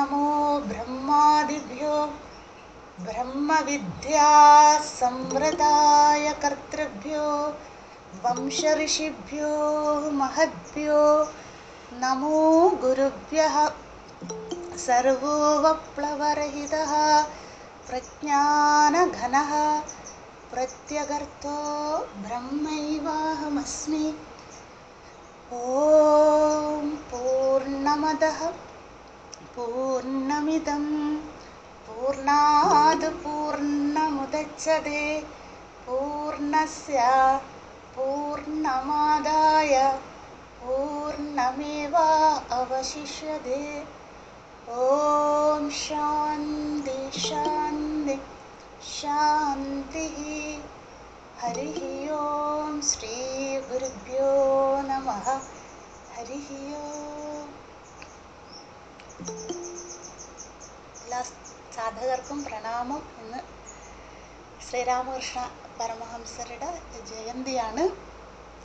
नमो ब्रह्मादिभ्यो ब्रह्मविद्या संवृदायकर्तृभ्यो वंशऋषिभ्यो महद्भ्यो नमो गुरुभ्यः। सर्वोपप्लवरहितः प्रज्ञानघनः प्रत्यगर्तो ब्रह्मैवाहमस्मि। ॐ पूर्णमदः पूर्णमिदं पूर्णात् पूर्णमुदच्यते पूर्णस्य पूर्णमादाय पूर्णमेवावशिष्यते। ॐ शान्ति शान्ति शान्तिः। हरिः ओम श्री गुरुभ्यो नमः। हरिः ओम. എല്ലാ സാധകർക്കും പ്രണാമം. ഇന്ന് ശ്രീരാമകൃഷ്ണ പരമഹംസരുടെ ജയന്തിയാണ്.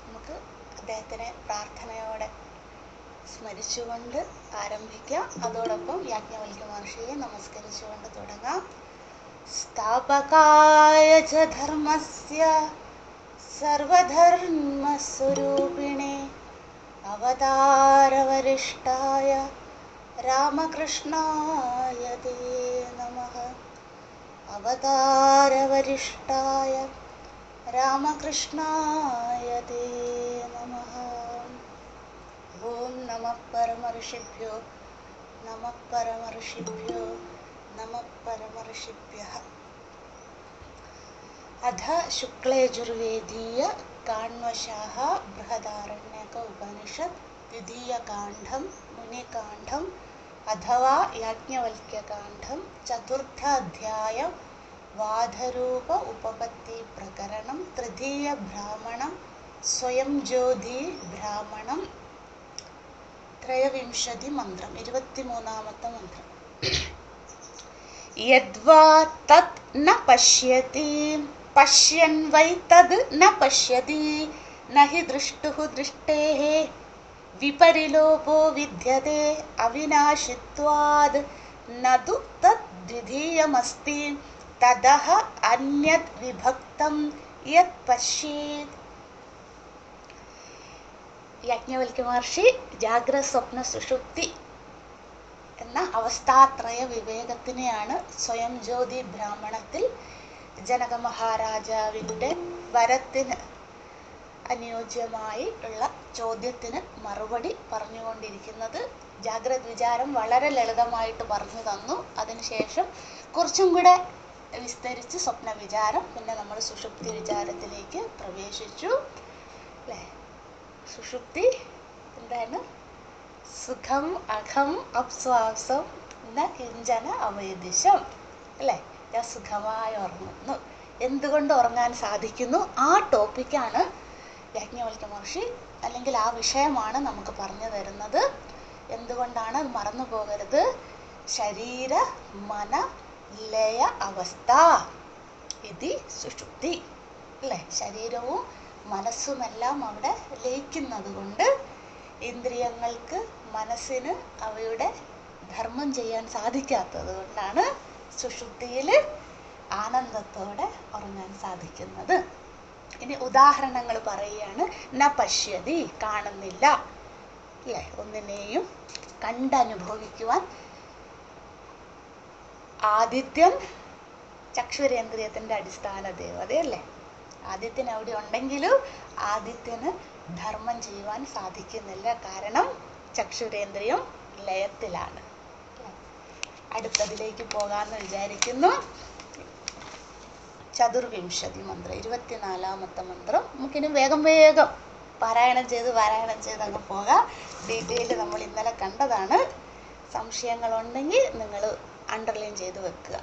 നമുക്ക് അദ്ദേഹത്തിനെ പ്രാർത്ഥനയോടെ സ്മരിച്ചുകൊണ്ട് ആരംഭിക്കാം. അതോടൊപ്പം യാജ്ഞവൽക്യ മഹർഷിയെ നമസ്കരിച്ചുകൊണ്ട് തുടങ്ങാം. സ്ഥാപകായ ച ധർമ്മസ്യ സർവധർമ്മസ്വരൂപിണേ അവതാരവരിഷ്ഠായ രാമകൃഷ്ണായ തേ നമഃ. അവതാരവരിഷ്ഠായ രാമകൃഷ്ണായ തേ നമഃ. ഓം നമഃ പരമഋഷിഭ്യോ നമഃ പരമഋഷിഭ്യോ നമഃ പരമഋഷിഭ്യഃ. അധ ശുക്ലയജുർവേദീയ കാണ്വശാഃ ബൃഹദാരണ്യക ഉപനിഷത് ദ്വിതീയകാണ്ഡം മുനികാണ്ഡം അഥവാ യാജ്ഞവൽക്യകാണ്ഡം ചതുർത്ഥാധ്യായം വാദരൂപ ഉപപത്തി പ്രകരണം തൃതീയ ബ്രാഹ്മണം സ്വയം ജ്യോതി ബ്രാഹ്മണം ത്രയവിംശതി മന്ത്രം 23ാമത്തെ മന്ത്രം. യദ്വാ തത് ന പശ്യതി പശ്യൻ വൈ തത് ന പശ്യതി നഹി ദൃഷ്ടുഃ ദൃഷ്ടേഃ വിപരിലോപോ വിദ്യതേ അവിനാശിത്വാദ് നതു തദ് ദ്വിതീയമസ്തി തദഹ അന്യത് വിഭക്തം യത് പശ്യേത്. യാജ്ഞവൽക്യ മഹർഷി ജാഗ്രത സ്വപ്ന സുഷുപ്തി എന്ന അവസ്ഥാത്രയ വിവേകത്തിനെയാണ് സ്വയം ജ്യോതി ബ്രാഹ്മണത്തിൽ ജനക മഹാരാജാവിൻ്റെ വരത്തിന് അനുയോജ്യമായി ഉള്ള ചോദ്യത്തിന് മറുപടി പറഞ്ഞുകൊണ്ടിരിക്കുന്നത്. ജാഗ്രത വിചാരം വളരെ ലളിതമായിട്ട് പറഞ്ഞു തന്നു. അതിനുശേഷം കുറച്ചും കൂടെ വിസ്തരിച്ച് സ്വപ്ന വിചാരം, പിന്നെ നമ്മൾ സുഷുപ്തി വിചാരത്തിലേക്ക് പ്രവേശിച്ചു അല്ലേ. സുഷുപ്തി എന്താണ്? സുഖം അഖം അപ്സ്വാസം ന കിഞ്ചന അവൈദിശം അല്ലേ. ഞാൻ സുഖമായി ഉറങ്ങുന്നു. എന്തുകൊണ്ട് ഉറങ്ങാൻ സാധിക്കുന്നു? ആ ടോപ്പിക്കാണ് യാജ്ഞവൽക്യ മഹർഷി, അല്ലെങ്കിൽ ആ വിഷയമാണ് നമുക്ക് പറഞ്ഞു തരുന്നത്. എന്തുകൊണ്ടാണ് മറന്നു പോകരുത്? ശരീര മന ലയ അവസ്ഥ ഇതി സുഷുപ്തി അല്ലേ. ശരീരവും മനസ്സുമെല്ലാം അവിടെ ലയിക്കുന്നത് കൊണ്ട് ഇന്ദ്രിയങ്ങൾക്ക് മനസ്സിന് അവയുടെ ധർമ്മം ചെയ്യാൻ സാധിക്കാത്തത് കൊണ്ടാണ് സുഷുപ്തിയിൽ ആനന്ദത്തോടെ ഉറങ്ങാൻ സാധിക്കുന്നത്. ഇനി ഉദാഹരണങ്ങൾ പറയുകയാണ്. ന പശ്യതി കാണുന്നില്ല അല്ലേ. ഒന്നിനെയും കണ്ടനുഭവിക്കുവാൻ ആദിത്യൻ ചക്ഷുരേന്ദ്രിയത്തിൻ്റെ അടിസ്ഥാന ദേവതയല്ലേ. ആദിത്യൻ അവിടെ ഉണ്ടെങ്കിലും ആദിത്യന് ധർമ്മം ചെയ്യുവാൻ സാധിക്കുന്നില്ല. കാരണം ചക്ഷുരേന്ദ്രിയം ലയത്തിലാണ്. അടുത്തതിലേക്ക് പോകാമെന്ന് വിചാരിക്കുന്നു. ചതുർവിംശതി മന്ത്രം 24ാമത്തെ മന്ത്രം. നമുക്കിനി വേഗം വേഗം പാരായണം ചെയ്ത് അങ്ങ് പോകാം. ഡീറ്റെയിൽ നമ്മൾ ഇന്നലെ കണ്ടതാണ്. സംശയങ്ങളുണ്ടെങ്കിൽ നിങ്ങൾ അണ്ടർലൈൻ ചെയ്ത് വെക്കുക.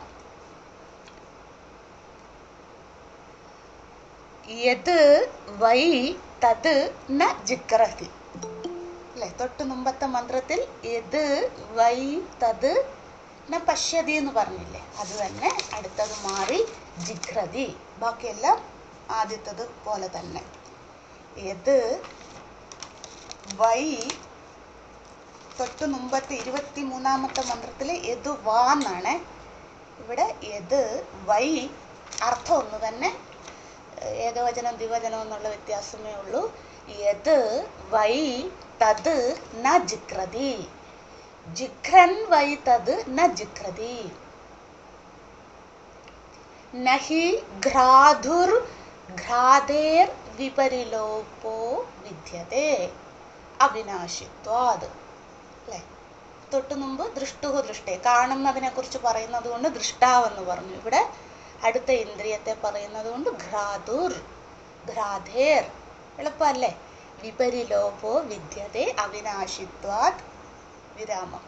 യത് വൈ തത് ന ജിക്രതി അല്ലെ. തൊട്ട് മുമ്പത്തെ മന്ത്രത്തിൽ യത് വൈ തത് ന പശ്യതി എന്ന് പറഞ്ഞില്ലേ, അത് തന്നെ അടുത്തത് മാറി ജിഘ്രതി. ബാക്കിയെല്ലാം ആദ്യത്തത് പോലെ തന്നെ. യത് വൈ തൊട്ട് മുമ്പത്തെ 23-ാമത്തെ മന്ത്രത്തിൽ യത് വാ എന്നാണ്. ഇവിടെ യത് വൈ അർത്ഥം ഒന്ന് തന്നെ, ഏകവചനം ദ്വിവചനം എന്നുള്ള വ്യത്യാസമേ ഉള്ളൂ. യത് വൈ തത് ന ജിക്രതി, ജിഖ്രൻ വൈ തത് ന ജിക്രതി. നഹി ഘ്രാധുർ ഘ്രാതേർ വിപരിലോപോ വിദ്യതേ അവിനാശിത്വാത്. അല്ലേ? തൊട്ടു മുമ്പ് ദൃഷ്ടുഹു ദൃഷ്ടേ, കാണുന്നതിനെ കുറിച്ച് പറയുന്നത് കൊണ്ട് ദൃഷ്ടാവെന്ന് പറഞ്ഞു. ഇവിടെ അടുത്ത ഇന്ദ്രിയത്തെ പറയുന്നത് കൊണ്ട് ഘ്രാതുർ ഘ്രാധേർ. എളുപ്പമല്ലേ? വിപരിലോപോ വിദ്യതേ അവിനാശിത്വാത് വിരാമം.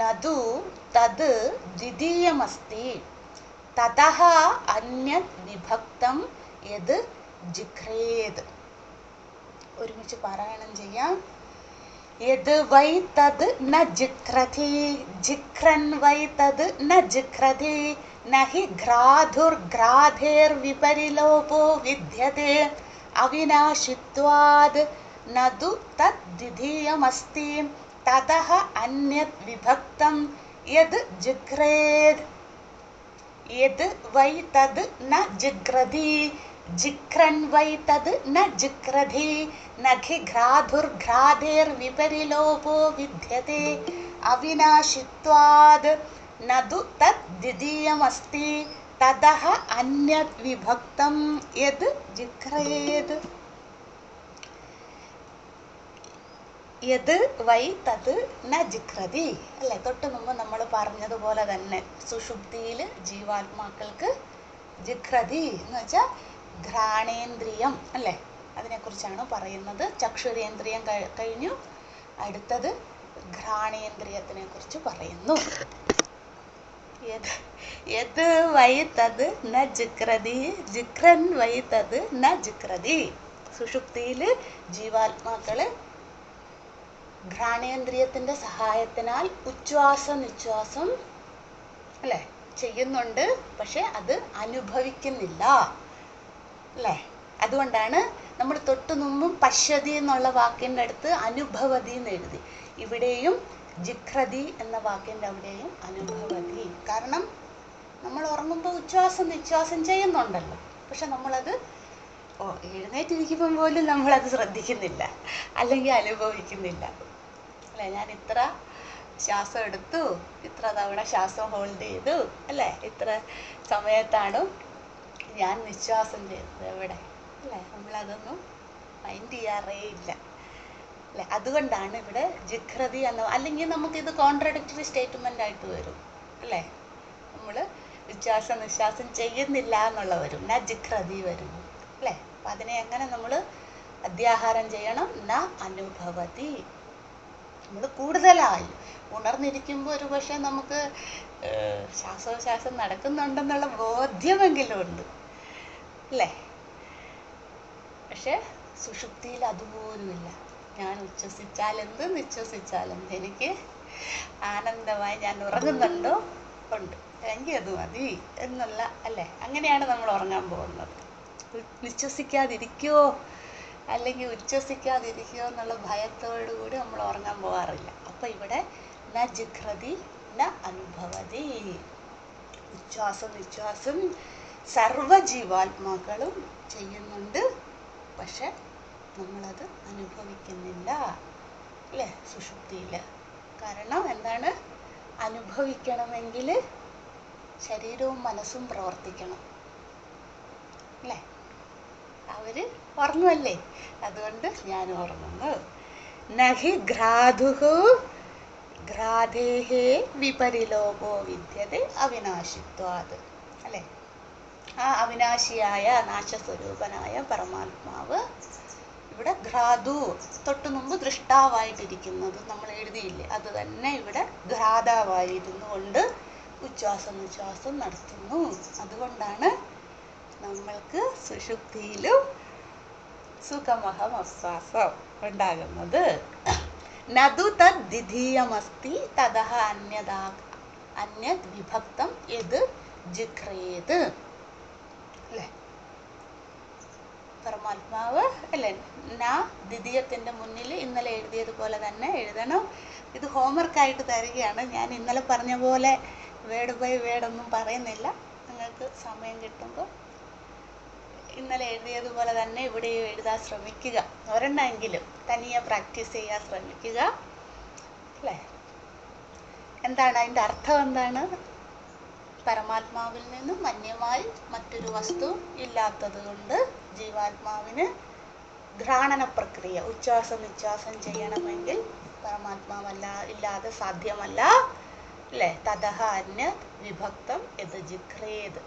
നതു തത് ദ്വിതീയമസ്തി തതഃ അന്യത് വിഭക്തം യത് ജിഘ്രേത്. ഒരുമിച്ച് പാരായണം ചെയ്യാം. യത് വൈ തത് ന ജിഘ്രതി, ജിഘ്രൻ വൈ തത് ന ജിഘ്രതി. നഹി ഘ്രാധുർ ഘ്രാധേർ വിപരിലോപോ വിദ്യതേ അവിനാശിത്വാത്. നതു തത് ദ്വിതീയമസ്തി തതഃ അന്യത് വിഭക്തം യത് ജിഘ്രേത്. യത് വൈ തത് ന ജിഘ്രതി, ജിഘ്രൻ വൈ തത് ന ജിഘ്രതി. നഖി ഘ്രാധുർ ഘ്രാധേർ വിപരിലോപോ വിദ്യതേ അവിനാശിത്വാത്. നതു തത് ദ്വിതീയമസ്തി തതഃ അന്യത് വിഭക്തം യത് ജിഘ്രേത്. യത് വൈ തത് ന ജിഘ്രതി. അല്ലെ? തൊട്ട് മുമ്പ് നമ്മൾ പറഞ്ഞതുപോലെ തന്നെ സുഷുപ്തിയിൽ ജീവാത്മാക്കൾക്ക് ജിഘ്രതി എന്ന് വെച്ചാൽ ഘ്രാണേന്ദ്രിയം, അല്ലേ? അതിനെക്കുറിച്ചാണ് പറയുന്നത്. ചക്ഷുരേന്ദ്രിയം കഴിഞ്ഞു, അടുത്തത് ഘ്രാണേന്ദ്രിയത്തിനെ കുറിച്ച് പറയുന്നു. യത് വൈ തത് ന ജിഘ്രതി, ജിഘ്രൻ വൈ തത് ന ജിഘ്രതി. സുഷുപ്തിയിൽ ജീവാത്മാക്കള് ഘ്രാണേന്ദ്രിയത്തിന്റെ സഹായത്തിനാൽ ഉച്ഛ്വാസ നിശ്വാസം, അല്ലെ, ചെയ്യുന്നുണ്ട്. പക്ഷെ അത് അനുഭവിക്കുന്നില്ല, അല്ലേ? അതുകൊണ്ടാണ് നമ്മൾ തൊട്ടു മുമ്പും പശ്യതി എന്നുള്ള വാക്കിൻ്റെ അടുത്ത് അനുഭവതി എന്ന് എഴുതി. ഇവിടെയും ജിഘ്രതി എന്ന വാക്കിൻ്റെ അവിടെയും അനുഭവതി. കാരണം നമ്മൾ ഉറങ്ങുമ്പോൾ ഉച്ഛ്വാസം നിശ്വാസം ചെയ്യുന്നുണ്ടല്ലോ, പക്ഷെ നമ്മളത് എഴുന്നേറ്റിരിക്കുമ്പം പോലും നമ്മളത് ശ്രദ്ധിക്കുന്നില്ല, അല്ലെങ്കിൽ അനുഭവിക്കുന്നില്ല. അല്ലേ? ഞാൻ ഇത്ര ശ്വാസം എടുത്തു, ഇത്ര തവണ ശ്വാസം ഹോൾഡ് ചെയ്തു, അല്ലേ? ഇത്ര സമയത്താണ് ഞാൻ നിശ്വാസം ചെയ്തത്, എവിടെ? അല്ലേ? നമ്മളതൊന്നും മൈൻഡ് ചെയ്യാറേ ഇല്ല, അല്ലേ? അതുകൊണ്ടാണ് ഇവിടെ ജിഘ്രതി എന്ന, അല്ലെങ്കിൽ നമുക്കിത് കോൺട്രഡിക്ടറി സ്റ്റേറ്റ്മെൻ്റ് ആയിട്ട് വരും, അല്ലേ? നമ്മൾ ഉച്ഛ്വാസം നിശ്വാസം ചെയ്യുന്നില്ല എന്നുള്ള വരും, ന ജിഘ്രതി വരും, അല്ലേ? അപ്പം അതിനെ എങ്ങനെ നമ്മൾ അധ്യാഹാരം ചെയ്യണം? ന അനുഭവതി. നമ്മൾ കൂടുതലായി ഉണർന്നിരിക്കുമ്പോൾ ഒരു പക്ഷേ നമുക്ക് ശ്വാസോച്ഛ്വാസം നടക്കുന്നുണ്ടെന്നുള്ള ബോധ്യമെങ്കിലും ഉണ്ട്, അല്ലേ? പക്ഷെ സുഷുപ്തിയിൽ അതുപോലുമില്ല. ഞാൻ ഉച്ഛ്വസിച്ചാലെന്ത് നിശ്വസിച്ചാലെന്ത്, എനിക്ക് ആനന്ദമായി ഞാൻ ഉറങ്ങുന്നുണ്ടോ? ഉണ്ട്, എങ്കിൽ അത് മതി എന്നുള്ള, അല്ലേ? അങ്ങനെയാണ് നമ്മൾ ഉറങ്ങാൻ പോകുന്നത്. നിശ്വസിക്കാതിരിക്കുമോ അല്ലെങ്കിൽ ഉച്ഛ്വസിക്കാതിരിക്കുമോ എന്നുള്ള ഭയത്തോടു കൂടി നമ്മൾ ഉറങ്ങാൻ പോകാറില്ല. അപ്പം ഇവിടെ ന ജിഘ്രതി ന അനുഭവതി. ഉച്ഛ്വാസം നിശ്വാസം സർവജീവാത്മാക്കളും ചെയ്യുന്നുണ്ട്, പക്ഷെ നമ്മളത് അനുഭവിക്കുന്നില്ല, അല്ലേ? സുഷുപ്തിയിൽ. കാരണം എന്താണ്? അനുഭവിക്കണമെങ്കിൽ ശരീരവും മനസ്സും പ്രവർത്തിക്കണം, അല്ലേ? അവര് ഉറങ്ങുമല്ലേ, അതുകൊണ്ട് ഞാൻ ഉറങ്ങുന്നു. നഹി ഘ്രാധുഹു ഘ്രാധേഹേ വിപരിലോപോ വിദ്യതേ അവിനാശിത്വാത്. അല്ലേ? ആ അവിനാശിയായ നാശസ്വരൂപനായ പരമാത്മാവ് ഇവിടെ ഘ്രാതു, തൊട്ടു മുമ്പ് ദൃഷ്ടാവായിട്ടിരിക്കുന്നത് നമ്മൾ എഴുതിയില്ലേ, അത് തന്നെ ഇവിടെ ഘ്രാതാവായിരുന്നു കൊണ്ട് ഉച്ഛ്വാസം നിശ്വാസം നടത്തുന്നു. അതുകൊണ്ടാണ് നമ്മൾക്ക് സുഷുപ്തിയിലും സുഖമഹമസ്വാസം ഉണ്ടാകുന്നത്. നതു തദ് ദ്വിതീയമസ്തി തതഃ അന്യത് വിഭക്തം യത് ജിഘ്രേത്. അല്ലേ? പരമാത്മാവ് അല്ലേ, ന ദ്വിതീയത്തിൻ്റെ മുന്നിൽ ഇന്നലെ എഴുതിയതുപോലെ തന്നെ എഴുതണം. ഇത് ഹോംവർക്കായിട്ട് തരികയാണ്. ഞാൻ ഇന്നലെ പറഞ്ഞ പോലെ വേർഡ് ബൈ വേർഡ് ഒന്നും പറയുന്നില്ല. നിങ്ങൾക്ക് സമയം കിട്ടുമ്പോൾ ഇന്നലെ എഴുതിയതുപോലെ തന്നെ ഇവിടെ എഴുതാൻ ശ്രമിക്കുക. ഒരെണ്ണമെങ്കിലും തനിയെ പ്രാക്ടീസ് ചെയ്യാൻ ശ്രമിക്കുക അല്ലേ. എന്താണ് അതിൻ്റെ അർത്ഥം? എന്താണ്? പരമാത്മാവിൽ നിന്നും അന്യമായി മറ്റൊരു വസ്തു ഇല്ലാത്തത് കൊണ്ട് ജീവാത്മാവിന് ഘ്രാണന പ്രക്രിയ, ഉച്ഛ്വാസം നിശ്വാസം ചെയ്യണമെങ്കിൽ പരമാത്മാവല്ല ഇല്ലാതെ സാധ്യമല്ല അല്ലേ. തതഹ അന്യത് വിഭക്തം ഇത് ജിഘ്രേത്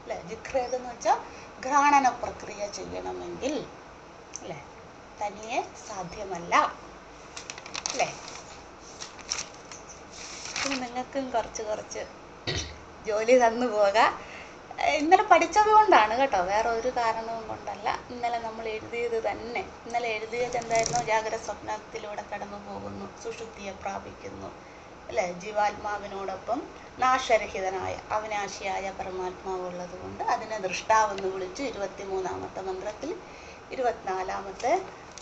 അല്ലേ. ജിഘ്രേത് എന്ന് വെച്ചാൽ ഘ്രാണന പ്രക്രിയ ചെയ്യണമെങ്കിൽ അല്ലേ തനിയെ സാധ്യമല്ല അല്ലേ. ഇനി നിങ്ങൾക്കും കുറച്ച് ജോലി തന്നു പോകാം. ഇന്നലെ പഠിച്ചത് കൊണ്ടാണ് കേട്ടോ, വേറെ ഒരു കാരണവും കൊണ്ടല്ല. ഇന്നലെ നമ്മൾ എഴുതിയത് തന്നെ. ഇന്നലെ എഴുതിയത് എന്തായിരുന്നു? ജാഗ്രത സ്വപ്നത്തിലൂടെ കടന്നു പോകുന്നു, സുഷുപ്തിയെ പ്രാപിക്കുന്നു അല്ലേ. ജീവാത്മാവിനോടൊപ്പം നാശരഹിതനായ അവിനാശിയായ പരമാത്മാവ് ഉള്ളത് കൊണ്ട് അതിനെ ദൃഷ്ടാവെന്ന് വിളിച്ചു 23-ാമത്തെ മന്ത്രത്തിൽ. 24-ാമത്തെ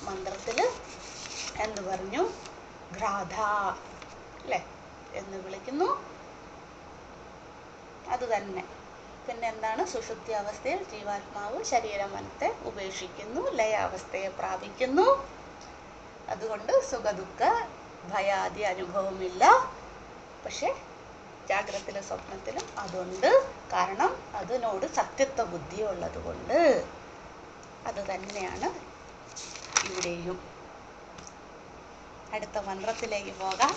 മന്ത്രത്തിൽ എന്ത് പറഞ്ഞു? ഘ്രാധ അല്ലേ എന്ന് വിളിക്കുന്നു. അത് തന്നെ. പിന്നെ എന്താണ്? സുഷുപ്തി അവസ്ഥയിൽ ജീവാത്മാവ് ശരീരമനത്തെ ഉപേക്ഷിക്കുന്നു, ലയാവസ്ഥയെ പ്രാപിക്കുന്നു. അതുകൊണ്ട് സുഖദുഃഖ ഭയാദി അനുഭവമില്ല. പക്ഷെ ജാഗ്രതയിലും സ്വപ്നത്തിലും അതുണ്ട്. കാരണം അതിനോട് സത്യത്വ ബുദ്ധി ഉള്ളത് കൊണ്ട്. അത് തന്നെയാണ് ഇവിടെയും. അടുത്ത മന്ത്രത്തിലേക്ക് പോകാം.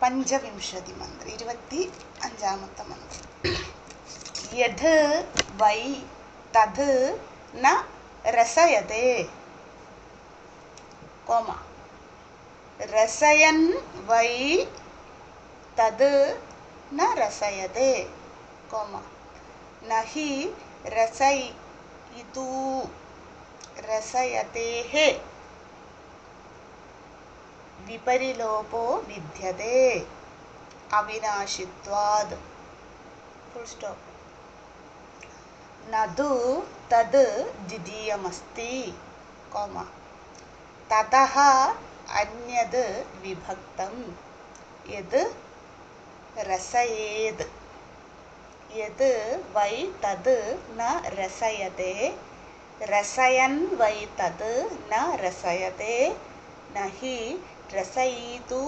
പഞ്ചവിംശതി മന്ത്രം, 25-ാമത്തെ മന്ത്രം. യദ് വൈ തദ് ന രസയതേ, കോമ രസയൻ വൈ തദ് ന രസയതേ, കോമ നഹി രസയിതു രസയതേഃ വിപരിലോപോ വിദ്യതേ അവിനാശിത്വാദ്. Full stop. നദു തദ് ദ്വിതീയമസ്തി, കോമ തതഃ അന്യത് വിഭക്തം യത് രസയേത്. യത് വൈ തദ് ന രസയതേ, രസയൻ വൈ തദ് ന രസയതേ, നഹി രസയിതു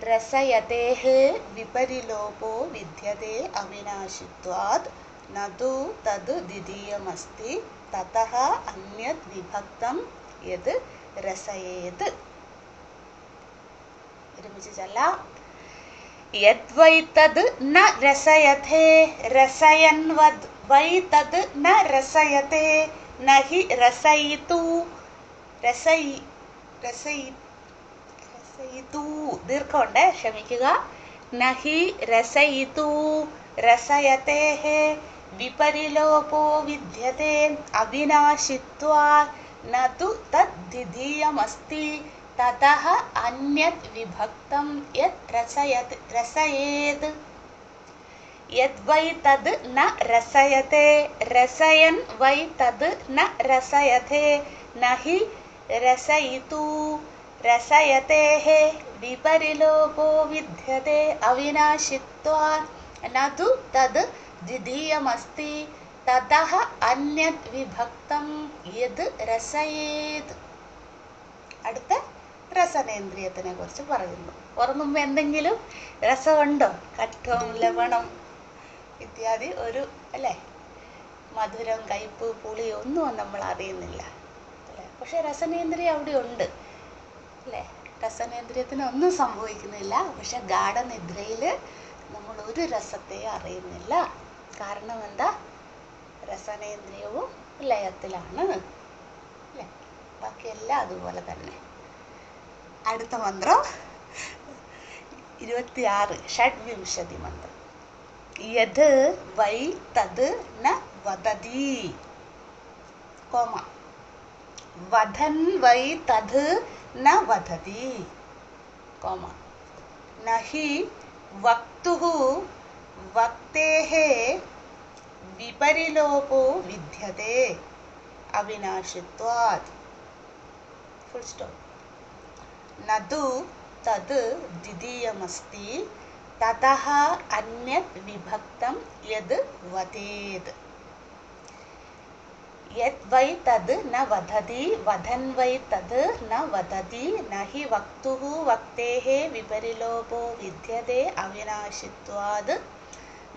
രസയതേഃ വിപരിലോപോ വിദ്യതേ അവിനാശിത്വാദ്. നദു തദ് ദ്വിതീയമസ്തി തതഃ അന്യത് വിഭക്തം യത് രസയേത്. ഒരുമിച്ച് ചൊല്ലാം. യദ് വൈ തദ് ന രസയതേ, രസയൻ വൈ തദ് ന രസയതേ, നഹി രസയിതു രസയിതു ദീർഘമുണ്ട്, ക്ഷമിക്കുക. നഹി രസയിതു രസയതേഃ വിപരിലോപോ വിദ്യതേ അവിനാശിത്വാദ്. നതു തദ് ദ്വിതീയമസ്തി തതഃ അന്യത് വിഭക്തം യത് രസയേത്. യദ് വൈ തദ് ന രസയതേ, രസയൻ വൈ തദ് ന രസയതേ, നഹി രസയിതു രസയതേഃ വിപരിലോപോ വിദ്യതേ അവിനാശിത്വാദ്. നതു തദ് ദ്വിതീയമസ്തി തതഃ അന്യത് വിഭക്തം യത് രസയേത്. അടുത്ത രസനേന്ദ്രിയത്തിനെ കുറിച്ച് പറയുന്നു. ഉറങ്ങുമ്പോൾ എന്തെങ്കിലും രസമുണ്ടോ? കഠം, ലവണം ഇത്യാദി ഒരു അല്ലേ, മധുരം, കയ്പ്, പുളി ഒന്നും നമ്മൾ അറിയുന്നില്ല അല്ലേ. പക്ഷെ രസനേന്ദ്രിയം അവിടെ ഉണ്ട് അല്ലേ. രസനേന്ദ്രിയത്തിന് ഒന്നും സംഭവിക്കുന്നില്ല. പക്ഷെ ഗാഠനിദ്രയിൽ നമ്മൾ ഒരു രസത്തെയും അറിയുന്നില്ല. കാരണം എന്താ? രസനേന്ദ്രിയവും ലയത്തിലാണ് അല്ലേ. ബാക്കിയെല്ലാം അതുപോലെ തന്നെ. അടുത്ത മന്ത്രം 26, ഷഡ്വിംശതി മന്ത്രം. യദ് വൈ തദ് ന വദതി, കോമ വദൻ വൈ തദ് ന വദതി, കോമ നഹി വക്തുഃ വക്തേഃ വിപരിലോപോ വിദ്യതേ അവിനാശിത്വാത്. Full stop. നതു തത് ദ്വിതീയമസ്തി തതഃ അന്യത് വിഭക്തം യത് വദേത്. യത് വൈ തത് ന വദതി വദൻ വൈ തത് ന വദതി നഹി വക്തുഃ വക്തേഃ വിപരിലോപോ വിദ്യതേ അവിനാശിത്വാത്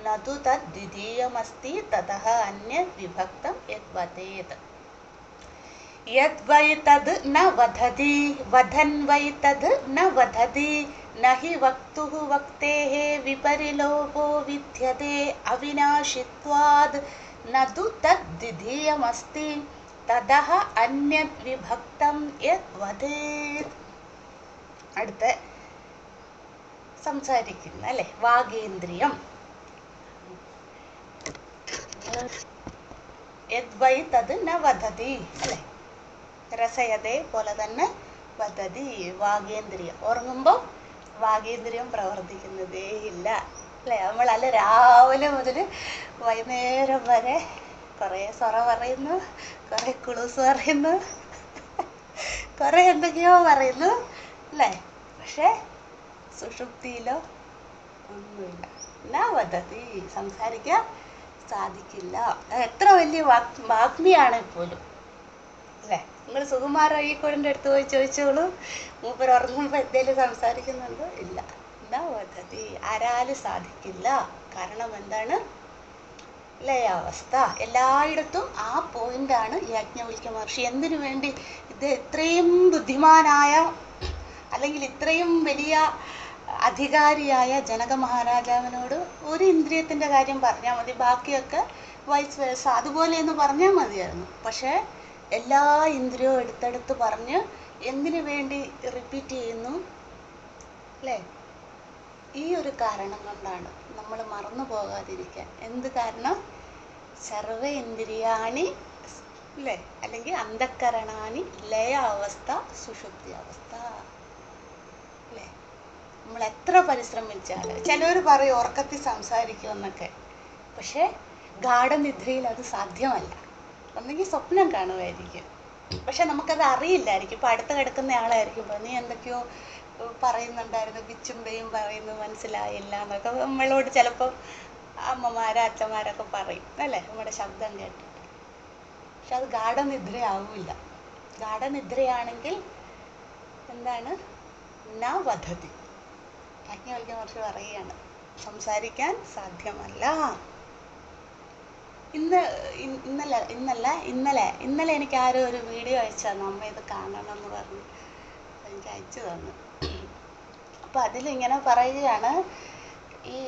നതു തദ് ദ്വിതീയമസ്തി തതഃ അന്യത് വിഭക്തം യത് വദേത്. യത് വൈ തത് ന വദതി വദൻ വൈ തത് ന വദതി നഹി വക്തുഃ വക്തേഃ വിപരിലോപോ വിദ്യതേ അവിനാശിത്വാത് നതു തദ് ദ്വിതീയമസ്തി തതഃ അന്യത് വിഭക്തം യത് വദേത്. അടുത്ത സംസാരിക്കുന്ന അല്ലെ വാഗേന്ദ്രിയം. യത് വൈ തത് ന വദതി അല്ലെ, രസയതേ പോലെ തന്നെ വദതി വാഗേന്ദ്രിയം. ഉറങ്ങുമ്പോൾ വാഗേന്ദ്രിയം പ്രവർത്തിക്കുന്നതേ ഇല്ല അല്ലെ. നമ്മളല്ല രാവിലെ മുതൽ വൈകുന്നേരം വരെ കുറേ സൊറ പറയുന്നു, കുറേ കുളൂസ് പറയുന്നു, കുറേ എന്തൊക്കെയോ പറയുന്നു അല്ലേ. പക്ഷെ സുഷുപ്തിയിലോ ഒന്നുമില്ല. എന്നാ വദതി, സംസാരിക്കാൻ സാധിക്കില്ല. എത്ര വലിയ വാഗ്മിയാണ് പോലും അല്ലേ. നിങ്ങൾ സുകുമാർ അഴീക്കോടിൻ്റെ അടുത്ത് പോയി ചോദിച്ചോളൂ, മൂപ്പർ ഉറങ്ങുമ്പോൾ എന്തേലും സംസാരിക്കുന്നുണ്ടോ? ഇല്ല. എന്നാ വദതി, ആരാലും സാധിക്കില്ല. കാരണം എന്താണ്? ലയാവസ്ഥ. എല്ലായിടത്തും ആ പോയിന്റാണ് യാജ്ഞവൽക്യ മഹർഷി എന്തിനു വേണ്ടി ഇത് ഇത്രയും ബുദ്ധിമാനായ അല്ലെങ്കിൽ ഇത്രയും വലിയ അധികാരിയായ ജനക മഹാരാജാവിനോട് ഒരു ഇന്ദ്രിയത്തിൻ്റെ കാര്യം പറഞ്ഞാൽ മതി, ബാക്കിയൊക്കെ വൈസ് വേഴ്സ അതുപോലെ എന്ന് പറഞ്ഞാൽ മതിയായിരുന്നു. പക്ഷേ എല്ലാ ഇന്ദ്രിയവും എടുത്തെടുത്ത് പറഞ്ഞ് എന്തിനു വേണ്ടി റിപ്പീറ്റ് ചെയ്യുന്നു അല്ലേ? ഈ ഒരു കാരണം കൊണ്ടാണ് നമ്മൾ മറന്നു പോകാതിരിക്കാൻ. എന്ത് കാരണം? സർവ ഇന്ദ്രിയാണി അല്ലേ, അല്ലെങ്കിൽ അന്ധക്കരണാനി ലയ അവസ്ഥ സുഷുപ്തി അവസ്ഥ അല്ലേ. നമ്മൾ എത്ര പരിശ്രമിച്ചാലും, ചിലവർ പറയും ഉറക്കത്തിൽ സംസാരിക്കുമെന്നൊക്കെ, പക്ഷേ ഗാഠനിദ്രയിൽ അത് സാധ്യമല്ല. ഒന്നെങ്കിൽ സ്വപ്നം കാണുമായിരിക്കും, പക്ഷെ നമുക്കത് അറിയില്ലായിരിക്കും. ഇപ്പം അടുത്ത് കിടക്കുന്ന ആളായിരിക്കും നീ എന്തൊക്കെയോ പറയുന്നുണ്ടായിരുന്നു, പിച്ചുമ്പയും പറയുന്നു മനസ്സിലായില്ല എന്നൊക്കെ നമ്മളോട് ചിലപ്പോൾ അമ്മമാരോ അച്ഛന്മാരൊക്കെ പറയും അല്ലേ, നമ്മുടെ ശബ്ദം കേട്ടിട്ട്. പക്ഷെ അത് ഗാഠനിദ്രയാവില്ല. ഗാഠനിദ്രയാണെങ്കിൽ എന്താണ്? ന വദതി. യാജ്ഞവൽക്യ മഹർഷി പറയുകയാണ് സംസാരിക്കാൻ സാധ്യമല്ല. ഇന്നലെ എനിക്ക് ആരോ ഒരു വീഡിയോ അയച്ചു തന്നു, അമ്മ ഇത് കാണണം എന്ന് പറഞ്ഞു എനിക്ക് അയച്ചു തന്നു. അപ്പം അതിലിങ്ങനെ പറയുകയാണ് ഈ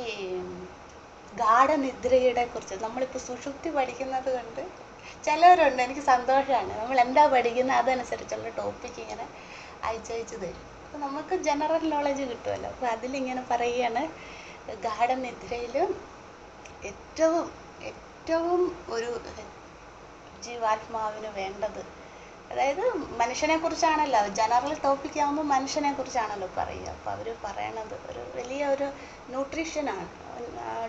ഗാഠനിദ്രയുടെ കുറിച്ച്. നമ്മളിപ്പോൾ സുഷുപ്തി പഠിക്കുന്നത് കൊണ്ട് ചിലവരുണ്ട്, എനിക്ക് സന്തോഷമാണ്, നമ്മൾ എന്താ പഠിക്കുന്നത് അതനുസരിച്ചുള്ള ടോപ്പിക്ക് ഇങ്ങനെ അയച്ചയച്ച് തരും. അപ്പോൾ നമുക്ക് ജനറൽ നോളജ് കിട്ടുമല്ലോ. അപ്പോൾ അതിലിങ്ങനെ പറയുകയാണ് ഗാഠനിദ്രയിലും ഏറ്റവും ഒരു ജീവാത്മാവിന് വേണ്ടത്, അതായത് മനുഷ്യനെ കുറിച്ചാണല്ലോ, ജനറൽ ടോപ്പിക് ആകുമ്പോൾ മനുഷ്യനെ കുറിച്ചാണല്ലോ പറയുക. അപ്പോൾ അവർ പറയണത് ഒരു വലിയ ഒരു ന്യൂട്രീഷ്യനാണ്,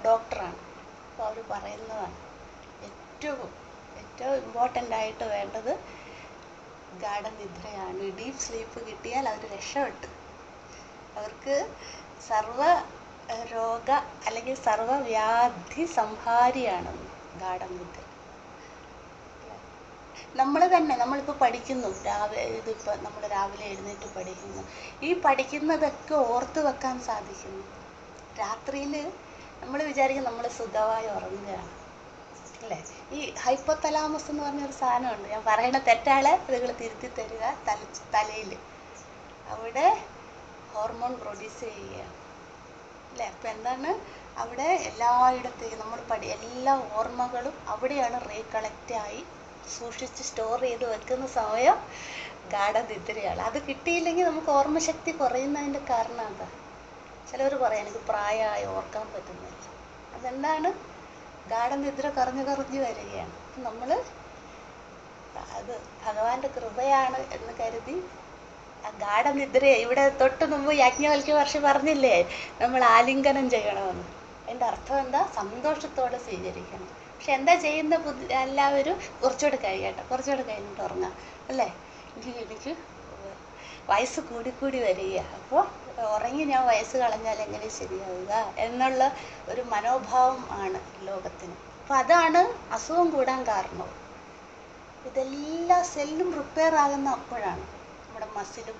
ഡോക്ടറാണ്. അപ്പോൾ അവർ പറയുന്നതാണ് ഏറ്റവും ഇമ്പോർട്ടൻ്റ് ആയിട്ട് വേണ്ടത് ഗാഠനിദ്രയാണ്. ഡീപ്പ് സ്ലീപ്പ് കിട്ടിയാൽ അവർ രക്ഷപ്പെട്ടു. അവർക്ക് സർവ രോഗ അല്ലെങ്കിൽ സർവവ്യാധി സംഹാരിയാണ് ഗാഠനിദ്ര. നമ്മളിപ്പോൾ പഠിക്കുന്നു, ഇതിപ്പോൾ നമ്മൾ രാവിലെ എഴുന്നേറ്റ് പഠിക്കുന്നു. ഈ പഠിക്കുന്നതൊക്കെ ഓർത്ത് വെക്കാൻ സാധിക്കുന്നു. രാത്രിയിൽ നമ്മൾ വിചാരിക്കും നമ്മൾ സുഖമായി ഉറങ്ങുകയാണ് അല്ലേ. ഈ ഹൈപ്പോതലാമസ് എന്ന് പറഞ്ഞൊരു സാധനമുണ്ട്, ഞാൻ പറയണ തെറ്റാളെ നിങ്ങൾ തിരുത്തി തരിക. തലയിൽ അവിടെ ഹോർമോൺ പ്രൊഡ്യൂസ് ചെയ്യുകയാണ് അല്ലേ. അപ്പം എന്താണ്? അവിടെ എല്ലായിടത്തേക്കും നമ്മൾ എല്ലാ ഓർമ്മകളും അവിടെയാണ് റീകളക്റ്റായി സൂക്ഷിച്ച് സ്റ്റോർ ചെയ്ത് വെക്കുന്ന സമയം ഗാഠനിദ്രയാണ്. അത് കിട്ടിയില്ലെങ്കിൽ നമുക്ക് ഓർമ്മശക്തി കുറയുന്നതിൻ്റെ കാരണം എന്താ? ചിലവർ പറയാം എനിക്ക് പ്രായമായി ഓർക്കാൻ പറ്റുന്നില്ല. അതെന്താണ്? ഗാഠനിദ്ര കുറഞ്ഞു വരികയാണ്. നമ്മൾ അത് ഭഗവാന്റെ കൃപയാണ് എന്ന് കരുതി ആ ഗാഠനിദ്രയെ ഇവിടെ തൊട്ട് മുമ്പ് യാജ്ഞവൽക്യ മഹർഷി പറഞ്ഞില്ലേ നമ്മൾ ആലിംഗനം ചെയ്യണമെന്ന്. അതിൻ്റെ അർത്ഥം എന്താ? സന്തോഷത്തോടെ സ്വീകരിക്കണം. പക്ഷെ എന്താ ചെയ്യുന്ന എല്ലാവരും കുറച്ചുകൂടെ കഴിയട്ടെ, കുറച്ചുകൂടെ കഴിഞ്ഞിട്ട് ഉറങ്ങാം അല്ലേ. എനിക്ക് വയസ്സ് കൂടിക്കൂടി വരിക, അപ്പോൾ ഉറങ്ങി ഞാൻ വയസ്സ് കളഞ്ഞാൽ എങ്ങനെ ശരിയാവുക എന്നുള്ള ഒരു മനോഭാവം ആണ് ലോകത്തിന്. അപ്പം അതാണ് അസുഖം കൂടാൻ കാരണം. ഇതെല്ലാ സെല്ലും റിപ്പയർ ആകുന്ന അപ്പോഴാണ്. നമ്മുടെ മസിലും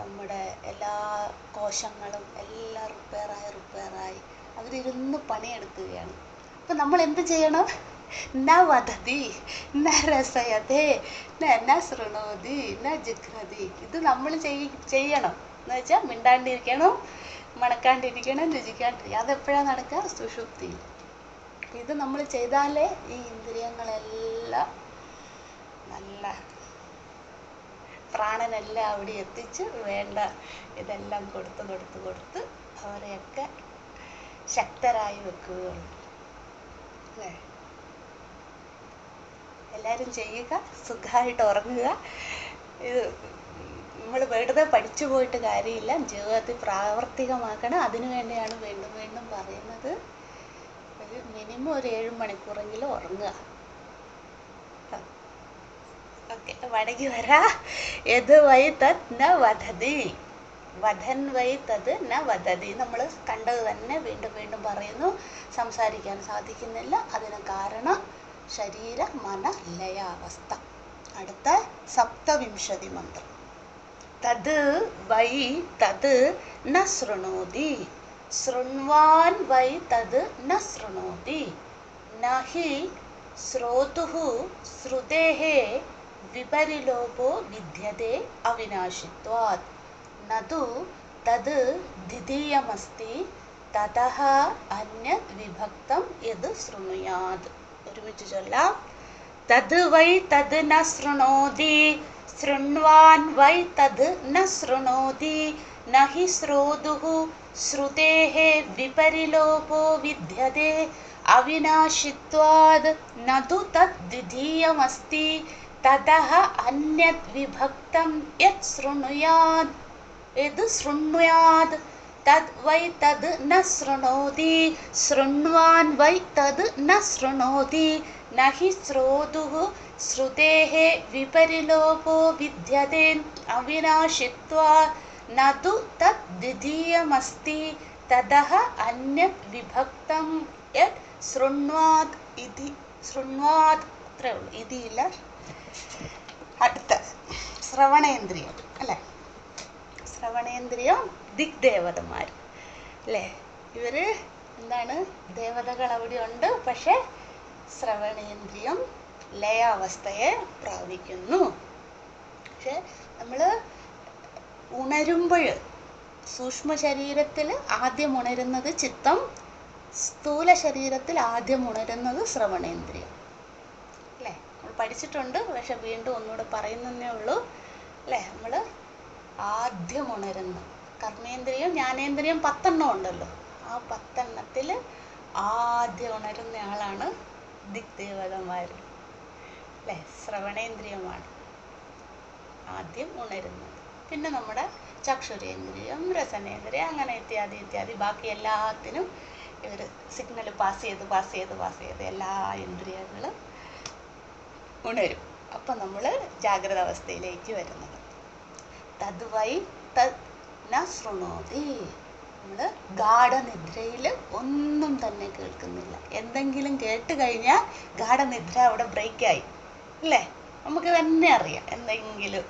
നമ്മുടെ എല്ലാ കോശങ്ങളും എല്ലാം റിപ്പയറായി അവരിരുന്ന് പണിയെടുക്കുകയാണ്. അപ്പം നമ്മൾ എന്ത് ചെയ്യണം? ന വദതി ന രസയതേ ന ശൃണോതി ന ജിഘ്രതി. ഇത് നമ്മൾ ചെയ്യണം എന്ന് വെച്ചാൽ മിണ്ടാണ്ടിരിക്കണം, മണക്കാണ്ടിരിക്കണം, രുചിക്കാണ്ടിരിക്കണം. അതെപ്പോഴാണ് നടക്കുക? സുഷുപ്തിയിൽ. ഇത് നമ്മൾ ചെയ്താലേ ഈ ഇന്ദ്രിയങ്ങളെല്ലാം നല്ല പ്രാണനെല്ലാം അവിടെ എത്തിച്ച് വേണ്ട ഇതെല്ലാം കൊടുത്ത് അവരെയൊക്കെ ശക്തരായി വെക്കുകയുള്ളൂ അല്ലേ. എല്ലാവരും ചെയ്യുക, സുഖമായിട്ട് ഉറങ്ങുക. ഇത് നമ്മൾ വെറുതെ പഠിച്ചു പോയിട്ട് കാര്യമില്ല, ജീവിതത്തിൽ പ്രാവർത്തികമാക്കണം. അതിനു വേണ്ടിയാണ് വീണ്ടും വീണ്ടും പറയുന്നത്. ഒരു മിനിമം ഒരു 7 മണിക്കൂറെങ്കിലും ഉറങ്ങുക. ഓക്കെ, മടങ്ങി വരാ. യത് വൈ തത് ന വദതി, വധൻ വൈ തത് ന വദതി. നമ്മൾ കണ്ടത് തന്നെ വീണ്ടും വീണ്ടും പറയുന്നു. സംസാരിക്കാൻ സാധിക്കുന്നില്ല. അതിന് കാരണം ശരീര മന ലയാവസ്ഥ. അടുത്ത 27 മന്ത്രം. തത് വൈ തത് ന ശൃണോതി, ശൃണ്വാൻ വൈ തത് ന ശൃണോതി, നഹി ശ്രോതുഃ ശ്രുതേഃ വിപരിലോപോ വിദ്യതേ അവിനാശിത്വാത്, നതു തത് ദ്വിതീയമസ്തി തതഃ അന്യത് വിഭക്തം യത് ശൃണുയാത്. ഒരുമിച്ച് ചൊല്ലാം. തത് വൈ തത് ന ശൃണോതി, ശൃണ്വാൻ വൈ തത് ന ശൃണോതി, നഹി ശ്രോതുഃ ശ്രുതേഃ വിപരിലോപോ വിദ്യതേ അവിനാശിത്വാത്, നതു തത് ദ്വിതീയമസ്തി തതഃ അന്യത് വിഭക്തം യത് ശൃണുയാത്. യത് ശൃണ്വാത്. തത് വൈ തത് ന ശൃണോതി, ശൃണ്വാൻ വൈ തത് ന ശൃണോതി, നഹി ശ്രോതുഃ ശ്രുതേഃ വിപരിലോപോ വിദ്യതേ അവിനാശിത്വാത്, നതു തത് ദ്വിതീയമസ്തി തതഃ അന്യത് വിഭക്തം യത് ശൃണ്വാത് ഇതി. ശൃണ്വാത് അത്രേ ഉള്ളൂ, ഇതില്ല. അടുത്ത ശ്രവണേന്ദ്രിയം അല്ലേ. ശ്രവണേന്ദ്രിയം ദിഗ്ദേവതന്മാർ അല്ലേ. ഇവര് എന്താണ്? ദേവതകൾ അവിടെ ഉണ്ട്, പക്ഷെ ശ്രവണേന്ദ്രിയം ലയാവസ്ഥയെ പ്രാപിക്കുന്നു. പക്ഷെ നമ്മൾ ഉണരുമ്പോൾ സൂക്ഷ്മ ശരീരത്തിൽ ആദ്യം ഉണരുന്നത് ചിത്തം, സ്ഥൂല ശരീരത്തിൽ ആദ്യം ഉണരുന്നത് ശ്രവണേന്ദ്രിയം അല്ലേ. നമ്മൾ പഠിച്ചിട്ടുണ്ട്, പക്ഷെ വീണ്ടും ഒന്നുകൂടെ പറയുന്നതേ ഉള്ളൂ അല്ലേ. നമ്മൾ ആദ്യം ഉണരുന്ന കർമ്മേന്ദ്രിയം ജ്ഞാനേന്ദ്രിയം 10 ഉണ്ടല്ലോ. ആ 10 ആദ്യം ഉണരുന്ന ആളാണ് ദിഗ്ദേവതന്മാർ അല്ലേ. ശ്രവണേന്ദ്രിയമാണ് ആദ്യം ഉണരുന്നത്. പിന്നെ നമ്മുടെ ചക്ഷുരേന്ദ്രിയം, രസനേന്ദ്രിയം, അങ്ങനെ ഇത്യാദി ബാക്കി എല്ലാത്തിനും ഇവർ സിഗ്നൽ പാസ് ചെയ്ത് എല്ലാ ഇന്ദ്രിയങ്ങളും ഉണരും. അപ്പം നമ്മൾ ജാഗ്രത അവസ്ഥയിലേക്ക് വരുന്നത്. തത് വൈ തത് ന ശൃണോതി. നമ്മൾ ഗാഠനിദ്രയിൽ ഒന്നും തന്നെ കേൾക്കുന്നില്ല. എന്തെങ്കിലും കേട്ട് കഴിഞ്ഞാൽ ഗാഠനിദ്ര അവിടെ ബ്രേക്കായി അല്ലേ. നമുക്ക് തന്നെ അറിയാം. എന്തെങ്കിലും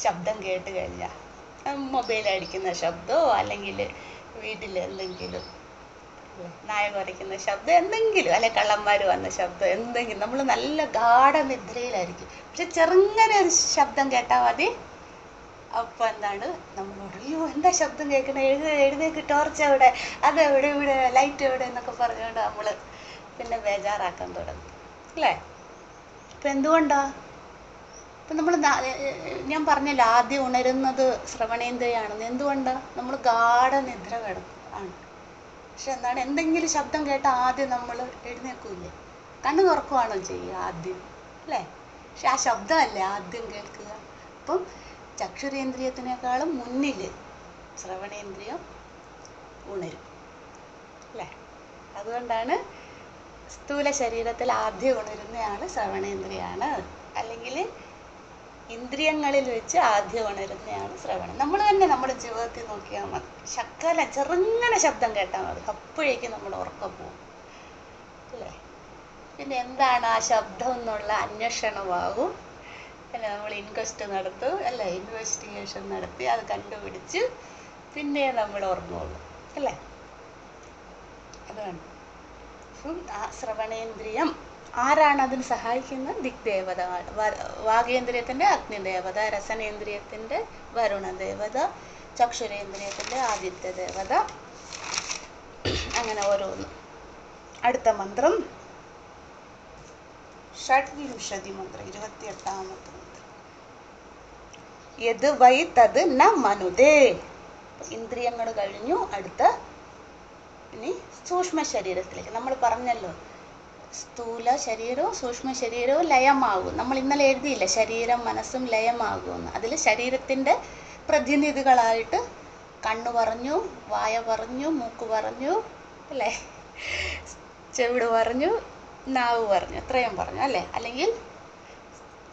ശബ്ദം കേട്ട് കഴിഞ്ഞാൽ മൊബൈൽ അടിക്കുന്ന ശബ്ദമോ അല്ലെങ്കിൽ വീട്ടിൽ എന്തെങ്കിലും നായ കുരയ്ക്കുന്ന ശബ്ദം എന്തെങ്കിലും, അല്ലെ കള്ളന്മാർ വന്ന ശബ്ദം എന്തെങ്കിലും, നമ്മൾ നല്ല ഗാഠനിദ്രയിലായിരിക്കും. പക്ഷെ ചെറുങ്ങനെ ഒരു ശബ്ദം കേട്ടാൽ മതി, അപ്പം എന്താണ് നമ്മളോട് അയ്യോ എന്താ ശബ്ദം കേൾക്കണേ, എഴുന്നേക്ക്, ടോർച്ച് എവിടെ, അതെവിടെ, ഇവിടെ ലൈറ്റ് എവിടെ എന്നൊക്കെ പറഞ്ഞുകൊണ്ട് നമ്മൾ പിന്നെ ബേജാറാക്കാൻ തുടങ്ങും അല്ലേ. ഇപ്പം എന്തുകൊണ്ടാ? ഇപ്പം നമ്മൾ ഞാൻ പറഞ്ഞില്ല ആദ്യം ഉണരുന്നത് ശ്രവണേന്ദ്രിയാണെന്ന്. എന്തുകൊണ്ടാണ്? നമ്മൾ ഗാഠനിദ്ര കിടക്കും ആണ്. പക്ഷെ എന്താണ്, എന്തെങ്കിലും ശബ്ദം കേട്ടാൽ ആദ്യം നമ്മൾ എഴുന്നേൽക്കൂലേ, കണ്ണ് തുറക്കുവാണോ ചെയ്യുക ആദ്യം അല്ലേ. പക്ഷെ ആ ശബ്ദമല്ലേ ആദ്യം കേൾക്കുക. അപ്പം ചക്ഷുരേന്ദ്രിയത്തിനേക്കാളും മുന്നിൽ ശ്രവണേന്ദ്രിയം ഉണരും അല്ലേ. അതുകൊണ്ടാണ് സ്ഥൂല ശരീരത്തിൽ ആദ്യം ഉണരുന്നയാള് ശ്രവണേന്ദ്രിയാണ്. അല്ലെങ്കിൽ ഇന്ദ്രിയങ്ങളിൽ വെച്ച് ആദ്യം ഉണരുന്നയാണ് ശ്രവണം. നമ്മൾ തന്നെ നമ്മുടെ ജീവിതത്തിൽ നോക്കിയാൽ മതി. ചെറുങ്ങനെ ശബ്ദം കേട്ടാൽ മതി, അപ്പോഴേക്കും നമ്മൾ ഉറക്കം പോകും അല്ലേ? പിന്നെ എന്താണ് ആ ശബ്ദം എന്നുള്ള അന്വേഷണമാകും അല്ലെ? നമ്മൾ ഇൻക്വസ്റ്റ് നടത്തും അല്ലെ? ഇൻവെസ്റ്റിഗേഷൻ നടത്തി അത് കണ്ടുപിടിച്ച് പിന്നെ നമ്മൾ ഉറങ്ങുള്ളൂ അല്ലേ? അതാണ് ആ ശ്രവണേന്ദ്രിയം. ആരാണ് അതിന് സഹായിക്കുന്നത്? ദിഗ്ദേവത. വാഗേന്ദ്രിയത്തിന്റെ അഗ്നിദേവത, രസനേന്ദ്രിയത്തിന്റെ വരുണദേവത, ചക്ഷുരേന്ദ്രിയത്തിന്റെ ആദിത്യദേവത, അങ്ങനെ ഓരോന്ന്. അടുത്ത മന്ത്രം ഷഡ്വിംശതി മന്ത്രം, 28ാമത്തെ മന്ത്രം. യത് വൈ തത് ന മനുതേ. ഇന്ദ്രിയങ്ങൾ കഴിഞ്ഞു. അടുത്ത ഇനി സൂക്ഷ്മ ശരീരത്തിലേക്ക്. നമ്മൾ പറഞ്ഞല്ലോ സ്ഥൂല ശരീരവും സൂക്ഷ്മ ശരീരവും ലയമാകും. നമ്മൾ ഇന്നലെ എഴുതിയില്ല ശരീരം മനസ്സും ലയമാകുമെന്ന്. അതിൽ ശരീരത്തിന്റെ പ്രതിനിധികളായിട്ട് കണ്ണു പറഞ്ഞു, വായ പറഞ്ഞു, മൂക്ക് പറഞ്ഞു അല്ലേ, ചെവിട് പറഞ്ഞു, നാവ് പറഞ്ഞു, ഇത്രയും പറഞ്ഞു അല്ലേ? അല്ലെങ്കിൽ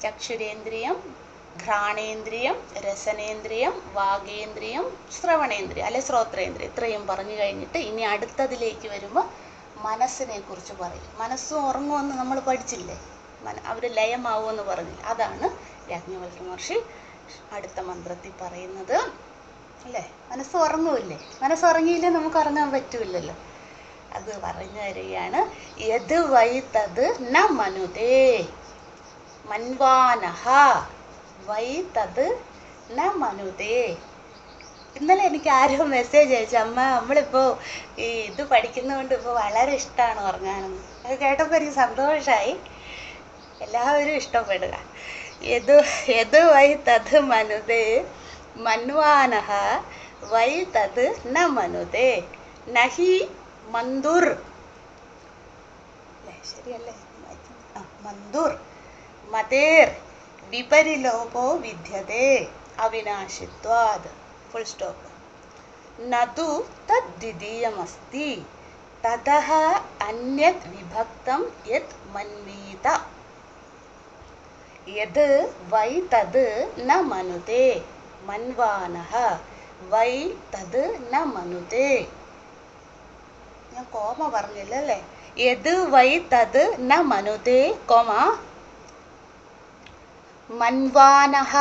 ചക്ഷുരേന്ദ്രിയം, ഘ്രാണേന്ദ്രിയം, രസനേന്ദ്രിയം, വാഗേന്ദ്രിയം, ശ്രവണേന്ദ്രിയം അല്ലെ ശ്രോത്രേന്ദ്രിയം, ഇത്രയും പറഞ്ഞു കഴിഞ്ഞിട്ട് ഇനി അടുത്തതിലേക്ക് വരുമ്പോൾ മനസ്സിനെ കുറിച്ച് പറയും. മനസ്സും ഉറങ്ങുമെന്ന് നമ്മൾ പഠിച്ചില്ലേ? അവർ ലയമാവുമെന്ന് പറഞ്ഞില്ല. അതാണ് യാജ്ഞവൽക്യ മഹർഷി അടുത്ത മന്ത്രത്തിൽ പറയുന്നത് അല്ലേ? മനസ്സ് ഉറങ്ങുമില്ലേ? മനസ്സുറങ്ങിയില്ലേ നമുക്ക് ഉറങ്ങാൻ പറ്റൂലല്ലോ. അത് പറഞ്ഞു തരികയാണ്. യത് വൈ തത് ന മനുതേ മൻവാനഹ വൈ തത് ന മനുതേ. ഇന്നലെ എനിക്ക് ആരോ മെസ്സേജ് അയച്ചു, അമ്മ നമ്മളിപ്പോൾ ഈ ഇത് പഠിക്കുന്നതുകൊണ്ട് ഇപ്പോൾ വളരെ ഇഷ്ടമാണ് ഉറങ്ങാനെന്ന്. അത് കേട്ടപ്പോൾ എനിക്ക് സന്തോഷമായി. എല്ലാവരും ഇഷ്ടപ്പെടുക. യത് വൈ തത് മനുതേ മൻവാനഹ വൈ തത് ന മനുതേ നഹി മന്ദുർ. ശരിയല്ലേ? മന്ദുർ മതേർ വിപരിലോപോ വിദ്യതേ അവിനാശിത്വാത്. Full stop. നതു തദ്ദ്വിതീയമസ്തി തതഃ അന്യത് വിഭക്തം യത് മന്വീത. യത് വൈ തത് ന മനുതേ മൻവാനഃ വൈ തത് ന മനുതേ. ഞാൻ കോമ പറഞ്ഞില്ല അല്ലേ? യത് വൈ തത് ന മനുതേ കോമ മൻവാനഃ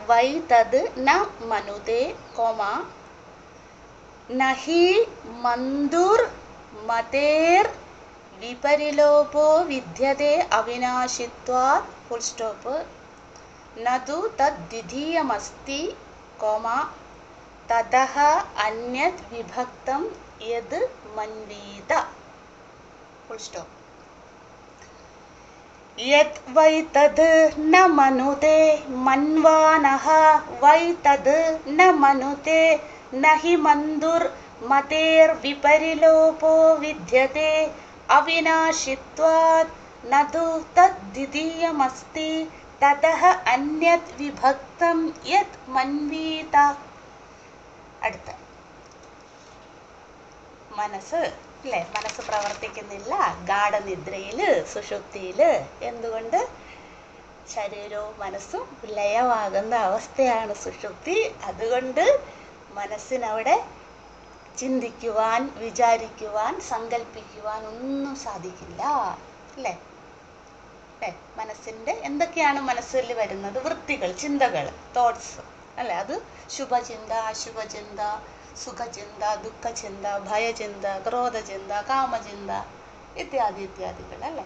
വൈ തത് ന മനുതേ കോമ നഹി മന്ദുർ മതേർ വിപരിലോപോ വിദ്യതേ അവിനാശിത്വാത്. Full stop. നതു തദ്ദ്വിതീയമസ്തി കോമ തതഃ അന്യത് വിഭക്തം യത് മന്വീത. Full stop. യത് വൈ തത് ന മനുതേ മൻവാനഃ വൈ തത് ന മനുതേ നഹി മന്ദുർ മതേർ വിപരിലോപോ വിദ്യതേ അവിനാശിത്വാത്. നതു തദ്ദ്വിതീയമസ്തി തതഃ അന്യത് വിഭക്തം യത് മന്വീത. അടുത്ത മനസ്സ് അല്ലേ? മനസ്സ് പ്രവർത്തിക്കുന്നില്ല ഗാഠനിദ്രയില്, സുഷുപ്തിയില്. എന്തുകൊണ്ട്? ശരീരവും മനസ്സും ലയമാകുന്ന അവസ്ഥയാണ് സുഷുപ്തി. അതുകൊണ്ട് മനസ്സിനവിടെ ചിന്തിക്കുവാൻ, വിചാരിക്കുവാൻ, സങ്കല്പിക്കുവാൻ ഒന്നും സാധിക്കില്ല അല്ലേ? മനസ്സിന്റെ എന്തൊക്കെയാണ് മനസ്സിൽ വരുന്നത്? വൃത്തികൾ, ചിന്തകൾ, തോട്ട്സ് അല്ലെ? അത് ശുഭചിന്ത, അശുഭചിന്ത, സുഖചിന്ത, ദുഃഖചിന്ത, ഭയചിന്ത, ക്രോധചിന്ത, കാമചിന്ത ഇത്യാദി ഇത്യാദികൾ അല്ലെ?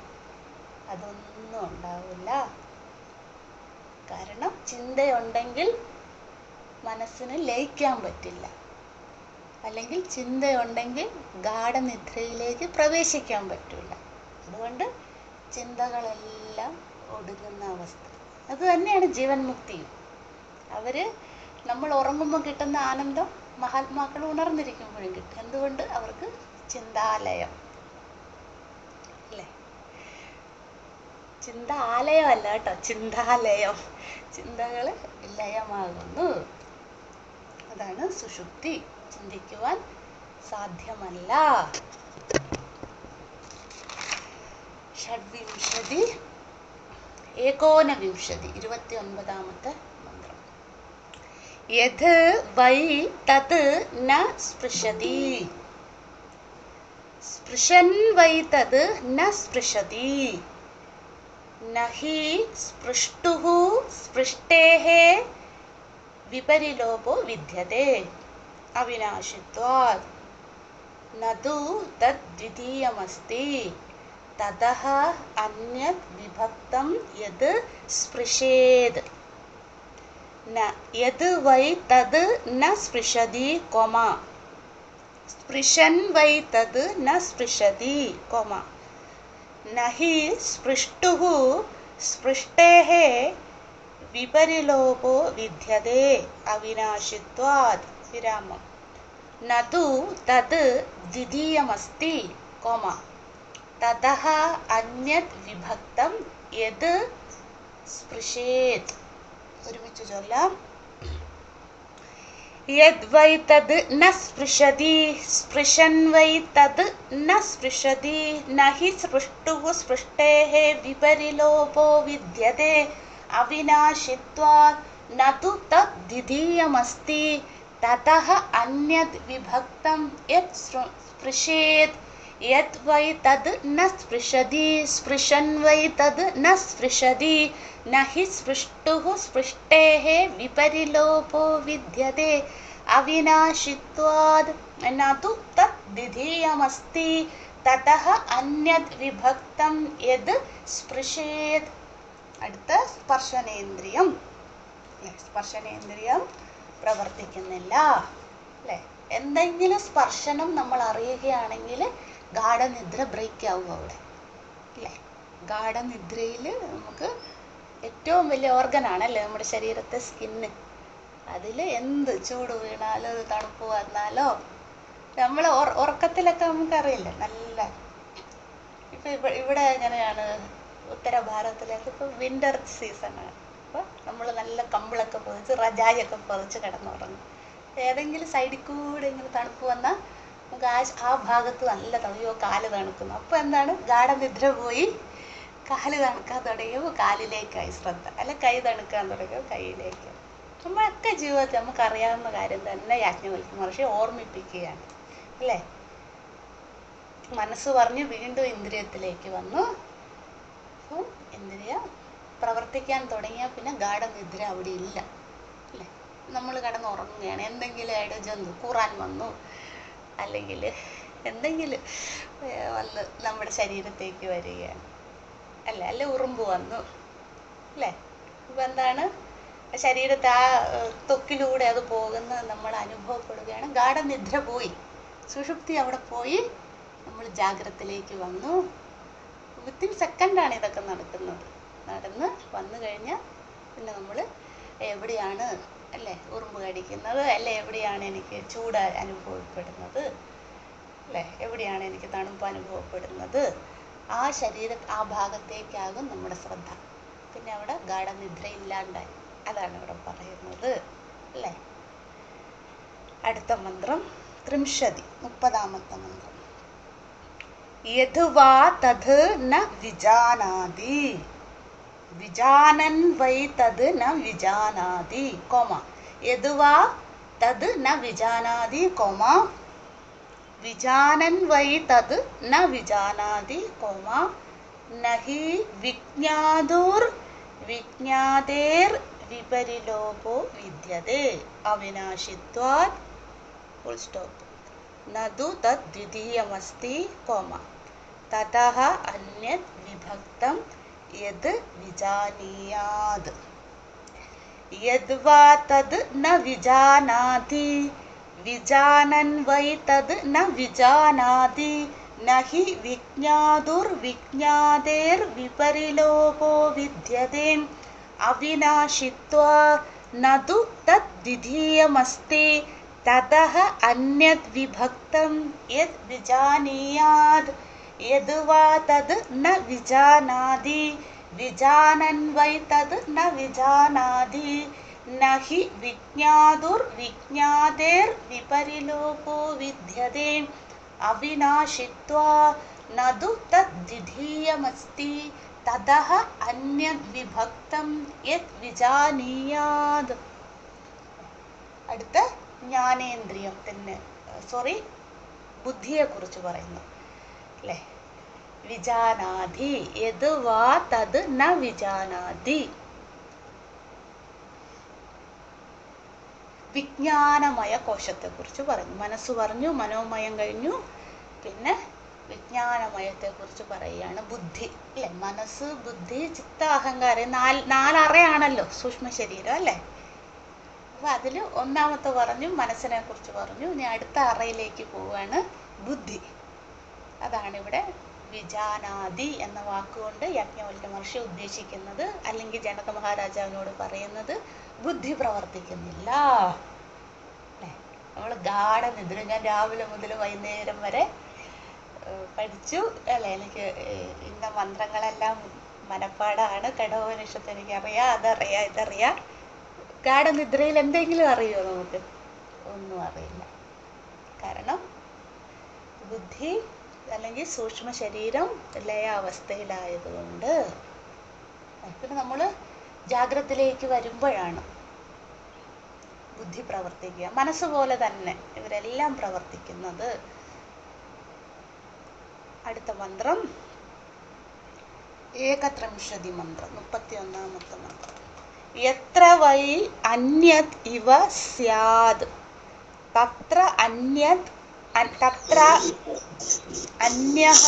അതൊന്നും ഉണ്ടാവില്ല. കാരണം ചിന്തയുണ്ടെങ്കിൽ മനസ്സിന് ലയിക്കാൻ പറ്റില്ല. അല്ലെങ്കിൽ ചിന്തയുണ്ടെങ്കിൽ ഗാഠനിദ്രയിലേക്ക് പ്രവേശിക്കാൻ പറ്റില്ല. അതുകൊണ്ട് ചിന്തകളെല്ലാം ഒടുങ്ങുന്ന അവസ്ഥ. അത് തന്നെയാണ് ജീവൻ മുക്തിയും. നമ്മൾ ഉറങ്ങുമ്പോൾ കിട്ടുന്ന ആനന്ദം മഹാത്മാക്കൾ ഉണർന്നിരിക്കുമ്പോഴും കിട്ടും. എന്തുകൊണ്ട്? അവർക്ക് ചിന്താലയം അല്ലേ? ചിന്താലയമല്ല കേട്ടോ, ചിന്താലയം. ചിന്തകൾ ലയമാകുന്നു. അതാണ് സുഷുപ്തി. ചിന്തിക്കുവാൻ സാധ്യമല്ല. षड्विंशति एकोनविंशति 29-ാമത്തെ മന്ത്രം. യത് വൈ തത് ന സ്പൃശതി സ്പൃശൻ വൈ തത് ന സ്പൃശതി നഹി സ്പൃഷ്ടുഃ സ്പൃഷ്ടേഃ വിപരിലോപോ വിദ്യതേ അവിനാശിത്വാത് നതു തദ്ദ്വിതീയമസ്തി തതഃ അന്യത് വിഭക്തം യത് സ്പൃശേത് യത് വൈ തത് ന സ്പൃശതി കൊമ സ്പൃശൻ വൈ തത് ന സ്പൃശതി കൊമ നഹി സ്പൃഷ്ടുഃ സ്പൃഷ്ടേഃ വിപരിലോപോ വിദ്യതേ അവിനാശിത്വാത് വിരാമം നതു തത് ദ്വിതീയമസ്തി കൊമ തതഃ അന്യത് വിഭക്തം യത് സ്പൃശേത്. ഒരുമിച്ച് ചൊല്ലാം. യത് വൈ തത് ന സ്പൃശതി സ്പൃശൻ വൈ തത് ന സ്പൃശതി നഹി സ്പൃഷ്ടുഃ സ്പൃഷ്ടേഃ വിപരിലോപോ വിദ്യതേ അവിനാശിത്വാത് നതു തദ് ദ്വിതീയമസ്തി തതഃ അന്യത് വിഭക്തം യത് സ്പൃശേത് യത് വൈ തത് ന സ്പൃശതി സ്പൃശൻ വൈ തത് ന സ്പൃശതി നഹി സ്പൃഷ്ടുഃ സ്പൃഷ്ടേഃ വിപരിലോപോ വിദ്യതേ അവിനാശിത്വാത് നതു തദ് ദ്വിതീയമസ്തി തതഃ അന്യത് വിഭക്തം യത് സ്പൃശേത്. അടുത്ത സ്പർശനേന്ദ്രിയം. സ്പർശനേന്ദ്രിയം പ്രവർത്തിക്കുന്നില്ല അല്ലേ? എന്തെങ്കിലും സ്പർശനം നമ്മൾ അറിയുകയാണെങ്കിൽ ഗാഢനിദ്ര ബ്രേക്ക് ആവും അവിടെ അല്ലേ? ഗാഢനിദ്രയിൽ നമുക്ക് ഏറ്റവും വലിയ ഓർഗനാണല്ലേ നമ്മുടെ ശരീരത്തെ സ്കിന്ന്. അതിൽ എന്ത് ചൂട് വീണാലോ തണുപ്പ് വന്നാലോ നമ്മൾ ഉറക്കത്തിലൊക്കെ നമുക്കറിയില്ല. നല്ല ഇപ്പം ഇവിടെ എങ്ങനെയാണ്, ഉത്തര ഭാരതത്തിലേക്ക് ഇപ്പോൾ വിൻ്റർ സീസണാണ്. അപ്പോൾ നമ്മൾ നല്ല കമ്പിളൊക്കെ പൊതിച്ച് റജായൊക്കെ പൊതിച്ച് കിടന്നുറങ്ങും. ഏതെങ്കിലും സൈഡിൽ കൂടെ ഇങ്ങനെ തണുപ്പ് വന്നാൽ നമുക്ക് ആ ഭാഗത്ത് നല്ല തണുയോ കാല് തണുക്കുന്നു. അപ്പോൾ എന്താണ്, ഗാഢനിദ്ര പോയി കാല് തണുക്കാൻ തുടങ്ങിയപ്പോൾ കാലിലേക്കായി ശ്രദ്ധ, അല്ലെ കൈ തണുക്കാൻ തുടങ്ങിയപ്പോൾ കൈയിലേക്ക്. നമ്മളൊക്കെ ജീവിതത്തിൽ നമുക്കറിയാവുന്ന കാര്യം തന്നെ യാജ്ഞവൽക്യ മഹർഷി ഓർമ്മിപ്പിക്കുകയാണ് അല്ലേ? മനസ്സ് പറഞ്ഞ് വീണ്ടും ഇന്ദ്രിയത്തിലേക്ക് വന്നു. അപ്പോൾ ഇന്ദ്രിയം പ്രവർത്തിക്കാൻ തുടങ്ങിയാൽ പിന്നെ ഗാഢനിദ്ര അവിടെ ഇല്ല അല്ലേ? നമ്മൾ കിടന്നുറങ്ങുകയാണ്, എന്തെങ്കിലും ആയിട്ട് ജന്തു കൂറാൻ വന്നു അല്ലെങ്കിൽ എന്തെങ്കിലും വന്ന് നമ്മുടെ ശരീരത്തേക്ക് വരികയാണ് അല്ലേ ഉറുമ്പ് വന്നു അല്ലേ? ഇപ്പം എന്താണ്, ശരീരത്തെ ആ ത്വക്കിലൂടെ അത് പോകുന്നത് നമ്മൾ അനുഭവപ്പെടുകയാണ്. ഗാഢനിദ്ര പോയി, സുഷുപ്തി അവിടെ പോയി, നമ്മൾ ജാഗ്രതയിലേക്ക് വന്നു. വിത്തിൻ സെക്കൻഡാണ് ഇതൊക്കെ നടക്കുന്നത്. നടന്ന് വന്നു കഴിഞ്ഞാൽ പിന്നെ നമ്മൾ എവിടെയാണ് അല്ലേ ഉറുമ്പ് കടിക്കുന്നത്, അല്ലെ എവിടെയാണ് എനിക്ക് ചൂട് അനുഭവപ്പെടുന്നത് അല്ലേ, എവിടെയാണ് എനിക്ക് തണുപ്പ് അനുഭവപ്പെടുന്നത്, ആ ആ ഭാഗത്തേക്കാകും നമ്മുടെ ശ്രദ്ധ. പിന്നെ അവിടെ ഗാഢനിദ്ര ഇല്ലാണ്ടായി. അതാണ് ഇവിടെ പറയുന്നത് അല്ലേ? അടുത്ത മന്ത്രം 30-ാമത്തെ മന്ത്രം. യത് വാ തത് ന വിജാനാതി വിജാനൻ വൈ തത് ന വിജാനാതി കോമ യത് വാ തത് ന വിജാനാതി കോമ വിജാനൻ വൈ തത് ന വിജാനാതി കോമ നഹി വിജ്ഞാതുർ വിജ്ഞാതേർ വിപരിലോപോ വിദ്യതേ അവിനാശിത്വാത് ഫുൾ സ്റ്റോപ്പ് നതു തദ് ദ്വിതീയമസ്തി കോമ തതഃ അന്യത് വിഭക്തം യത് വിജാനീയാത് യത് വാ തത് ന വിജാനാതി വിജാനൻ വൈ തത് ന വിജാനാതി നഹി വിജ്ഞാതുർ വിജ്ഞാതേർ വിപരിലോപോ വിദ്യതേ അവിനാശിത്വാ നതു തദ് ദ്വിതീയമസ്തി തതഃ അന്യത് വിഭക്തം യത് വിജാനീയാത് യത് വാ തത് ന വിജാനാതി വിജാനൻ വൈ തത് ന വിജാനാതി നഹി വിജ്ഞാതുർ വിജ്ഞാതേർ വിപരിലോപോ വിദ്യതേ അവിനാശിത്വാ നതു തദ്വിധീയമസ്തി തതഃ അന്യദ്വിഭക്തം യത് വിജാനീയാത്. അടുത്ത ജ്ഞാനേന്ദ്രിയത്തിന് ബുദ്ധിയെ കുറിച്ച് പറയുന്നു അല്ലേ. വിജാനാധി യത് വാ തത് ന വിജാനാധി. വിജ്ഞാനമയ കോശത്തെ കുറിച്ച് പറഞ്ഞു. മനസ്സ് പറഞ്ഞു, മനോമയം കഴിഞ്ഞു, പിന്നെ വിജ്ഞാനമയത്തെ കുറിച്ച് പറയുകയാണ്. ബുദ്ധി അല്ലെ, മനസ്സ്, ബുദ്ധി, ചിത്ത, അഹങ്കാരം, നാലറയാണല്ലോ സൂക്ഷ്മ ശരീരം അല്ലേ. അപ്പൊ അതില് ഒന്നാമത്തെ പറഞ്ഞു, മനസ്സിനെ കുറിച്ച് പറഞ്ഞു. ഇനി അടുത്ത അറയിലേക്ക് പോവുകയാണ്, ബുദ്ധി. അതാണ് ഇവിടെ വിജാനാദി എന്ന വാക്കുകൊണ്ട് യാജ്ഞവൽക്യ മഹർഷി ഉദ്ദേശിക്കുന്നത്. അല്ലെങ്കിൽ ജനക മഹാരാജാവിനോട് പറയുന്നത് ബുദ്ധി പ്രവർത്തിക്കുന്നില്ല അല്ലേ. നമ്മൾ ഗാഠനിദ്ര, ഞാൻ രാവിലെ മുതൽ വൈകുന്നേരം വരെ പഠിച്ചു അല്ലേ. എനിക്ക് ഇന്ന മന്ത്രങ്ങളെല്ലാം മനപ്പാടാണ്. കഠോപനിഷത്ത് എനിക്കറിയാം, അതറിയാം, ഇതറിയാം. ഗാഠനിദ്രയിൽ എന്തെങ്കിലും അറിയുമോ നമുക്ക്? ഒന്നും അറിയില്ല. കാരണം ബുദ്ധി അല്ലെങ്കിൽ സൂക്ഷ്മ ശരീരം ലയാവസ്ഥയിലായതുകൊണ്ട്. പിന്നെ നമ്മൾ ജാഗ്രതയിലേക്ക് വരുമ്പോഴാണ് ബുദ്ധി പ്രവർത്തിക്കുക. മനസ്സുപോലെ തന്നെ ഇവരെല്ലാം പ്രവർത്തിക്കുന്നത്. അടുത്ത മന്ത്രം ഏകത്രിംശതി മന്ത്രം, 31ാമത്തെ മന്ത്രം. യത്ര വൈ അന്യത് ഇവ സ്യാദ് തത്ര അന്യത് അന്യഃ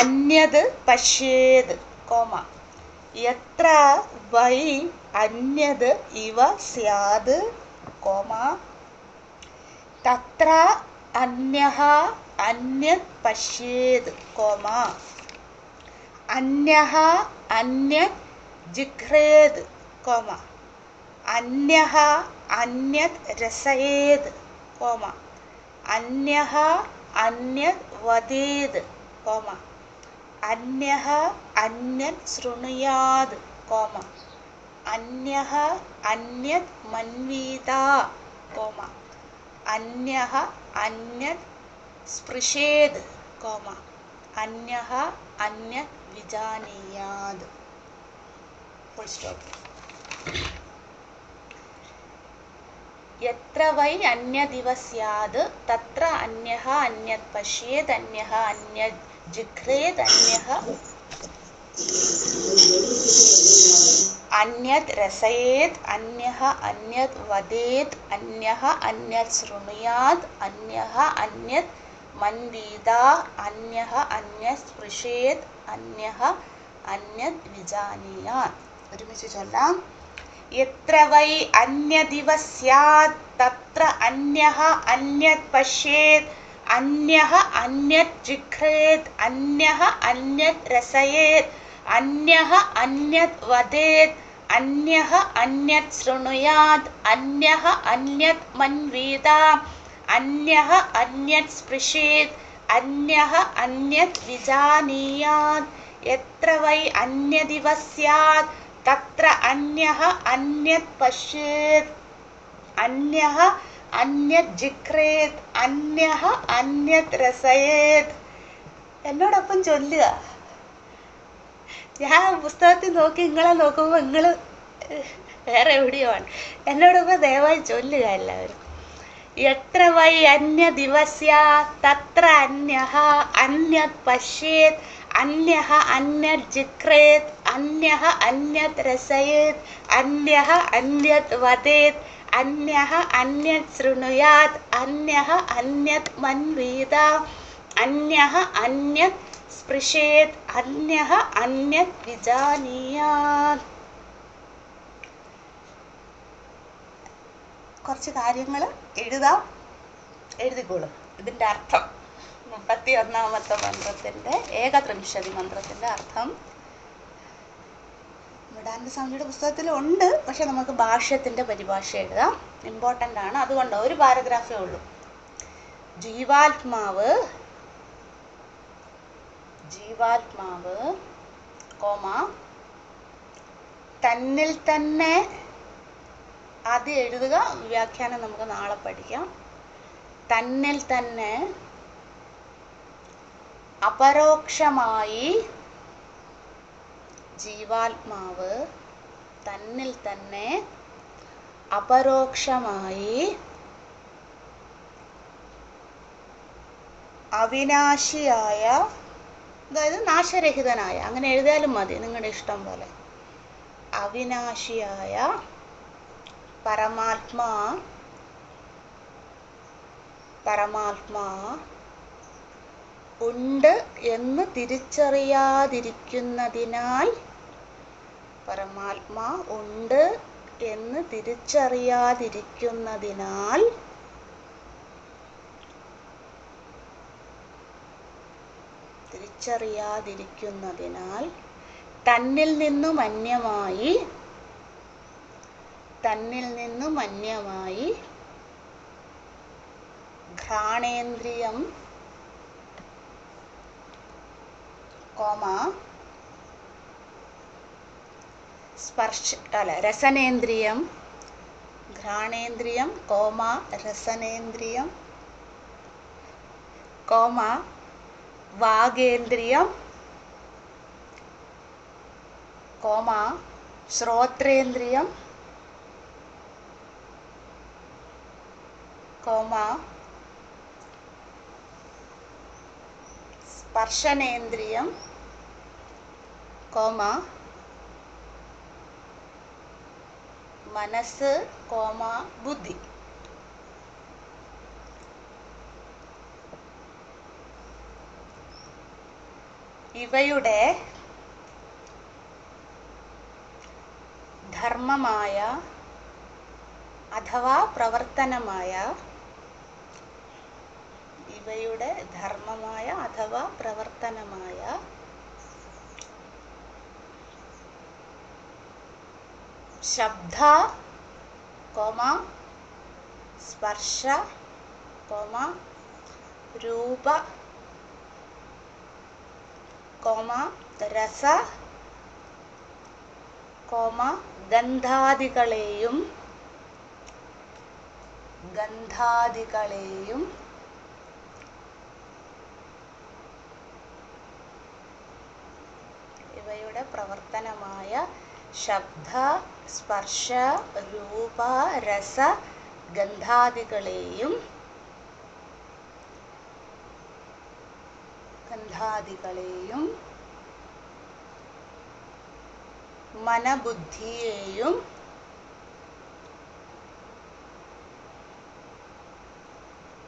അന്യത് പശ്യേത്, യത്ര വൈ അന്യത് ഇവ സ്യാദ്, തത്ര അന്യഃ അന്യത് പശ്യേത്, അന്യഃ അന്യത് ജിഘ്രേത്, അന്യഃ അന്യത് രസയേത്, അന്യഃ അന്യത് വദേത്, അന്യഃ അന്യത് ശൃണുയാത്, അന്യഃ അന്യത് മന്വീതാ, അന്യഃ അന്യത് സ്പൃശേത്, അന്യഃ അന്യത് വിജാനീയാത്. Full stop. യത്ര വൈ അന്യദിവ സ്യാദ് തത്ര അന്യഃ അന്യത് പശ്യേത്, അന്യഃ അന്യത് ജിഘ്രേത്, അന്യഃ അന്യത് രസയേത്, അന്യഃ അന്യത് വദേത്, അന്യഃ അന്യത് ശൃണുയാത്, അന്യഃ അന്യത് മന്വീതാ, അന്യഃ അന്യത് സ്പൃശേത്, അന്യഃ അന്യത് വിജാനീയാത്. ഒരുമിച്ച് ചൊല്ലാം. യത്ര വൈ അന്യദിവ സ്യാദ് തത്ര അന്യഃ അന്യത് പശ്യേത്, അന്യഃ അന്യത് ജിഘ്രേത്, അന്യഃ അന്യത് രസയേത്, അന്യഃ അന്യത് വദേത്, അന്യഃ അന്യത് ശൃണുയാത്, അന്യഃ അന്യത് മന്വീതാ, അന്യഃ അന്യത് സ്പൃശേത്, അന്യഃ അന്യത് വിജാനീയാത്. യത്ര വൈ അന്യദിവ സ്യാദ് തത്ര അന്യഃ അന്യത് പശ്യേത്, അന്യഃ അന്യത് ജിഘ്രേത്, അന്യഃ അന്യത് രസയേത്. എന്നോടൊപ്പം ചൊല്ലുക. ഞാൻ പുസ്തകത്തിൽ നോക്കി നിങ്ങളെ നോക്കുമ്പോൾ നിങ്ങൾ വേറെ എവിടെയോ ആണ്. എന്നോടൊപ്പം ദയവായി ചൊല്ലുക എല്ലാവരും. യത്ര വൈ അന്യദിവ സ്യാദ് തത്ര അന്യഃ അന്യത് പശ്യേത്, അന്യഃ അന്യത് ജിഘ്രേത്, അന്യഃ അന്യത് രസയേത്, അന്യഃ അന്യത് വദേത്, അന്യഃ അന്യത് ശൃണുയാത്, അന്യഃ അന്യത് മന്വീതാ, അന്യഃ അന്യത് സ്പൃശേത്, അന്യഃ അന്യത് വിജാനീയാത്. കുറച്ച് കാര്യങ്ങൾ എഴുതാം, എഴുതിക്കോളും. ഇതിൻ്റെ അർത്ഥം 31ാമത്തെ മന്ത്രത്തിൻ്റെ ഏകത്രിംശതി മന്ത്രത്തിൻ്റെ അർത്ഥം വിടാനന്ദ സ്വാമിയുടെ പുസ്തകത്തിലുണ്ട്. പക്ഷെ നമുക്ക് ഭാഷ്യത്തിൻ്റെ പരിഭാഷ എഴുതാം. ഇമ്പോർട്ടൻ്റ് ആണ്, അതുകൊണ്ട് ഒരു പാരഗ്രാഫേ ഉള്ളൂ. ജീവാത്മാവ് തന്നിൽ തന്നെ, ആദ്യം എഴുതുക, വ്യാഖ്യാനം നമുക്ക് നാളെ പഠിക്കാം. തന്നിൽ തന്നെ അപരോക്ഷമായി ജീവാത്മാവ് തന്നിൽ തന്നെ അപരോക്ഷമായി അവിനാശിയായ, അതായത് നാശരഹിതനായ, അങ്ങനെ എഴുതിയാലും മതി, നിങ്ങളുടെ ഇഷ്ടം പോലെ, അവിനാശിയായ പരമാത്മാ ഉണ്ട് എന്ന് തിരിച്ചറിയാതിരിക്കുന്നതിനാൽ, പരമാത്മാ ഉണ്ട് എന്ന് തിരിച്ചറിയാതിരിക്കുന്നതിനാൽ തന്നിൽ നിന്നും അന്യമായി ഘ്രാണേന്ദ്രിയം, രസനേന്ദ്രിയം, ഘ്രാണേന്ദ്രിയം, രസനേന്ദ്രിയം, വാഗേന്ദ്രിയം, ശ്രോത്രേന്ദ്രിയം, സ്പർശനേന്ദ്രിയം, മനസ്സ്, ബുദ്ധി. ഇവയുടെ ധർമ്മമായ അഥവാ പ്രവർത്തനമായ ശബ്ദ, സ്പർശ, രൂപ, രസ, ഗന്ധാദികളെയും ഇവയുടെ പ്രവർത്തനമായ ശബ്ദ, സ്പർശ, രൂപ, രസ, ഗന്ധാദികളെയും മനബുദ്ധിയെയും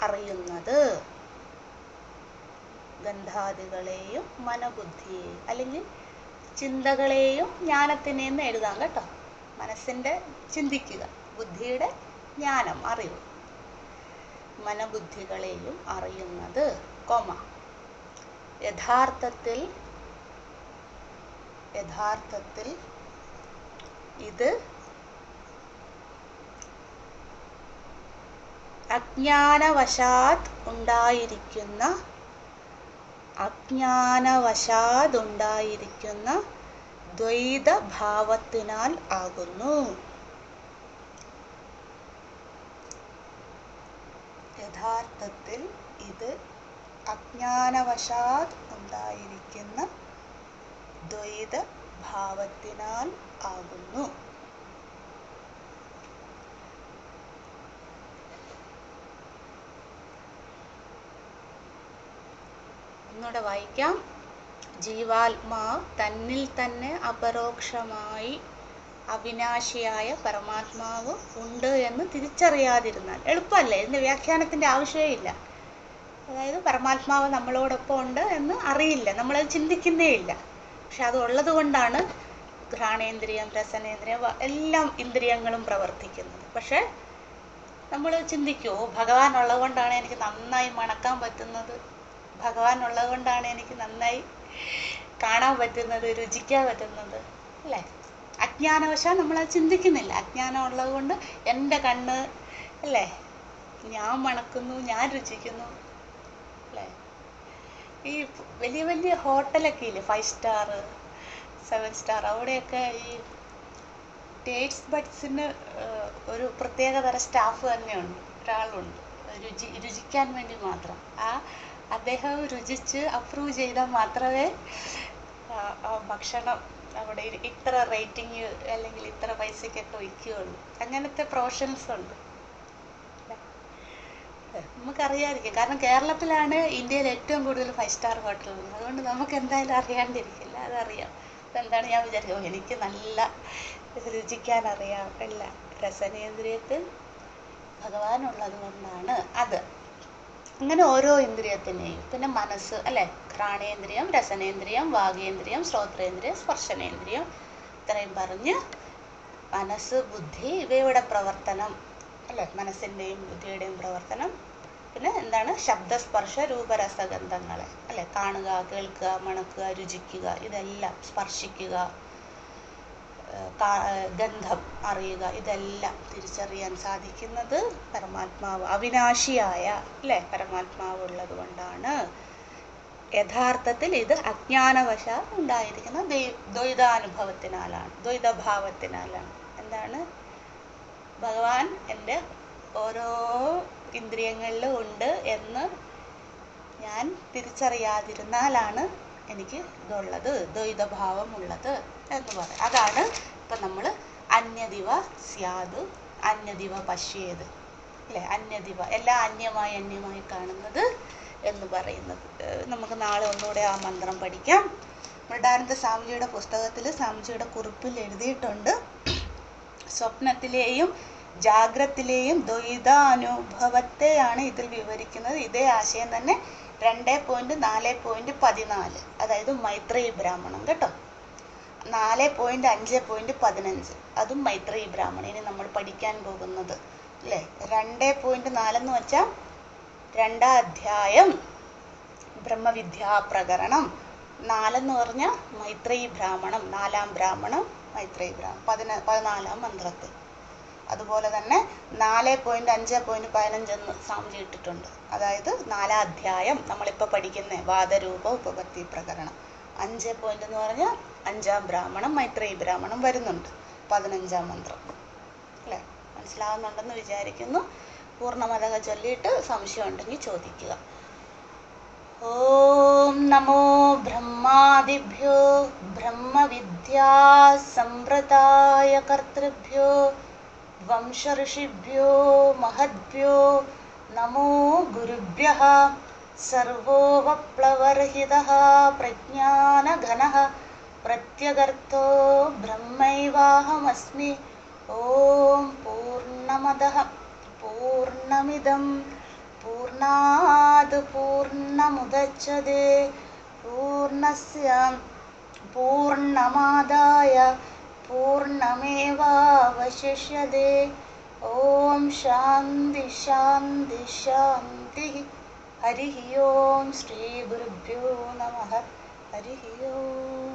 അറിയുന്നത്. ഗന്ധാദികളെയും മനബുദ്ധിയെയും, അല്ലെങ്കിൽ ചിന്തകളെയും ജ്ഞാനത്തിനെന്ന് എഴുതാം കേട്ടോ. മനസ്സിൻ്റെ ചിന്തിക്കുക, ബുദ്ധിയുടെ ജ്ഞാനം, അറിവ്. മനബുദ്ധികളെയും അറിയുന്നത്, യഥാർത്ഥത്തിൽ ഇത് അജ്ഞാനവശാത് ഉണ്ടായിരിക്കുന്ന ദ്വൈതഭാവത്തിനാൽ ആകുന്നു. യഥാർത്ഥത്തിൽ ഇത് അജ്ഞാനവശാത് ഉണ്ടായിരിക്കുന്ന ദ്വൈതഭാവത്തിനാൽ ആകുന്നു. ഒന്നുകൂടെ വായിക്കാം. ജീവാത്മാവ് തന്നിൽ തന്നെ അപരോക്ഷമായി അവിനാശിയായ പരമാത്മാവ് ഉണ്ട് എന്ന് തിരിച്ചറിയാതിരുന്നാൽ, എളുപ്പമല്ലേ, ഇതിൻ്റെ വ്യാഖ്യാനത്തിൻ്റെ ആവശ്യമേ ഇല്ല. അതായത് പരമാത്മാവ് നമ്മളോടൊപ്പം ഉണ്ട് എന്ന് അറിയില്ല, നമ്മളത് ചിന്തിക്കുന്നേ ഇല്ല. പക്ഷെ അത് ഉള്ളത് കൊണ്ടാണ് ഘ്രാണേന്ദ്രിയം, രസനേന്ദ്രിയം, എല്ലാം ഇന്ദ്രിയങ്ങളും പ്രവർത്തിക്കുന്നത്. പക്ഷെ നമ്മൾ ചിന്തിക്കുമോ, ഭഗവാൻ ഉള്ളത് കൊണ്ടാണ് എനിക്ക് നന്നായി മണക്കാൻ പറ്റുന്നത്, ഭഗവാൻ ഉള്ളത് കൊണ്ടാണ് എനിക്ക് നന്നായി കാണാൻ പറ്റുന്നത്, രുചിക്കാൻ പറ്റുന്നത്, അല്ലേ? അജ്ഞാനവശാൽ നമ്മളത് ചിന്തിക്കുന്നില്ല. അജ്ഞാനം ഉള്ളത് കൊണ്ട് എൻ്റെ കണ്ണ്, അല്ലേ, ഞാൻ മണക്കുന്നു, ഞാൻ രുചിക്കുന്നു, അല്ലേ? ഈ വലിയ വലിയ ഹോട്ടലൊക്കെ ഇല്ലേ, 5 സ്റ്റാർ 7 സ്റ്റാർ, അവിടെയൊക്കെ ഈ ടേസ്റ്റ് ബഡ്സിന് ഒരു പ്രത്യേക തരം സ്റ്റാഫ് തന്നെയുണ്ട്, ഒരാളുണ്ട്, രുചിക്കാൻ വേണ്ടി മാത്രം. അദ്ദേഹം രുചിച്ച് അപ്രൂവ് ചെയ്താൽ മാത്രമേ ആ ഭക്ഷണം അവിടെ ഇത്ര റേറ്റിംഗ് അല്ലെങ്കിൽ ഇത്ര പൈസക്കൊക്കെ വയ്ക്കുകയുള്ളൂ. അങ്ങനത്തെ പ്രൊഫഷൻസ് ഉണ്ട്. നമുക്കറിയാതിരിക്കും. കാരണം കേരളത്തിലാണ് ഇന്ത്യയിൽ ഏറ്റവും കൂടുതൽ 5 സ്റ്റാർ ഹോട്ടലുള്ളത്. അതുകൊണ്ട് നമുക്ക് എന്തായാലും അറിയാണ്ടിരിക്കില്ല, അതറിയാം. എന്താണ് ഞാൻ വിചാരിക്കും, എനിക്ക് നല്ല രുചിക്കാനറിയാം. അല്ല, രസനേന്ദ്രിയത്തിൽ ഭഗവാനുള്ളത് കൊണ്ടാണ് അത്. അങ്ങനെ ഓരോ ഇന്ദ്രിയത്തിനെയും, പിന്നെ മനസ്സ് അല്ലേ, ഘ്രാണേന്ദ്രിയം, രസനേന്ദ്രിയം, വാഗേന്ദ്രിയം, ശ്രോത്രേന്ദ്രിയം, സ്പർശനേന്ദ്രിയം, ഇത്രയും പറഞ്ഞ് മനസ്സ്, ബുദ്ധി ഇവയുടെ പ്രവർത്തനം അല്ലേ, മനസ്സിൻ്റെയും ബുദ്ധിയുടെയും പ്രവർത്തനം. പിന്നെ എന്താണ്, ശബ്ദസ്പർശ രൂപരസഗന്ധങ്ങളെ അല്ലെ, കാണുക, കേൾക്കുക, മണക്കുക, രുചിക്കുക, ഇതെല്ലാം, സ്പർശിക്കുക, ഗന്ധം അറിയുക, ഇതെല്ലാം തിരിച്ചറിയാൻ സാധിക്കുന്നത് പരമാത്മാവ്, അവിനാശിയായ അല്ലേ പരമാത്മാവ് ഉള്ളത് കൊണ്ടാണ്. യഥാർത്ഥത്തിൽ ഇത് അജ്ഞാനവശാൽ ഉണ്ടായിരിക്കുന്ന ദ്വൈതാനുഭവത്തിനാലാണ്, ദ്വൈതഭാവത്തിനാലാണ്. എന്താണ്, ഭഗവാൻ എൻ്റെ ഓരോ ഇന്ദ്രിയങ്ങളിലും ഉണ്ട് എന്ന് ഞാൻ തിരിച്ചറിയാതിരുന്നാലാണ് എനിക്ക് ഇതുള്ളത്, ദ്വൈതഭാവം ഉള്ളത് എന്ന് പറയും. അതാണ് ഇപ്പം നമ്മൾ അന്യദിവ സ്യാത്, അന്യദിവ പശ്യേത് അല്ലേ, അന്യദിവ എല്ലാം അന്യമായി കാണുന്നത് എന്ന് പറയുന്നത്. നമുക്ക് നാളെ ഒന്നുകൂടെ ആ മന്ത്രം പഠിക്കാം. മൃഡാനന്ദ സ്വാമിജിയുടെ പുസ്തകത്തിൽ സ്വാമിജിയുടെ കുറിപ്പിൽ എഴുതിയിട്ടുണ്ട്, സ്വപ്നത്തിലെയും ജാഗ്രത്തിലെയും ദ്വൈതാനുഭവത്തെയാണ് ഇതിൽ വിവരിക്കുന്നത്. ഇതേ ആശയം തന്നെ 2.4.14, അതായത് മൈത്രേയി ബ്രാഹ്മണം കേട്ടോ. 4.5.15 അതും മൈത്രേയി ബ്രാഹ്മണം. ഇനി നമ്മൾ പഠിക്കാൻ പോകുന്നത് അല്ലേ, 2.4 എന്ന് വെച്ചാൽ 2ാം അധ്യായം ബ്രഹ്മവിദ്യാപ്രകരണം. 4 എന്ന് പറഞ്ഞാൽ മൈത്രേയി ബ്രാഹ്മണം, 4ാം ബ്രാഹ്മണം മൈത്രേയി ബ്രാഹ്മണം, 14ാം മന്ത്രത്തിൽ. അതുപോലെ തന്നെ 4.5.15 എന്ന് സ്വാമിജി ഇട്ടിട്ടുണ്ട്. അതായത് 4ാം അധ്യായം നമ്മളിപ്പോൾ പഠിക്കുന്ന വാദരൂപ ഉപപത്തി പ്രകരണം. 5 എന്ന് പറഞ്ഞാൽ 5ാം ബ്രാഹ്മണം മൈത്രേയി ബ്രാഹ്മണം വരുന്നുണ്ട്, 15ാം മന്ത്രം അല്ലേ. മനസ്സിലാവുന്നുണ്ടെന്ന് വിചാരിക്കുന്നു. പൂർണ്ണമതക ചൊല്ലിയിട്ട് സംശയം ഉണ്ടെങ്കിൽ ചോദിക്കുക. ഓം നമോ ബ്രഹ്മാദിഭ്യോ ബ്രഹ്മവിദ്യാ സംപ്രദായ കർത്തൃഭ്യോ വംശഋഷിഭ്യോ മഹദ്ഭ്യോ നമോ ഗുരുഭ്യഃ. സർവോപപ്ലവരഹിതഃ പ്രജ്ഞാനഘനഃ പ്രത്യഗർത്തോ ബ്രഹ്മൈവാഹമസ്മി. ഓം പൂർണ്ണമദഃ പൂർണ്ണമിദം പൂർണ്ണാത് പൂർണ്ണമുദച്യതേ പൂർണ്ണസ്യ പൂർണ്ണമാദായ പൂർണ്ണമേവാവശിഷ്യതേ. ഓം ശാന്തി ശാന്തി ശാന്തി. ഹരി ഓം. ശ്രീ ഗുരുഭ്യോ നമഃ. ഹരി ഓം.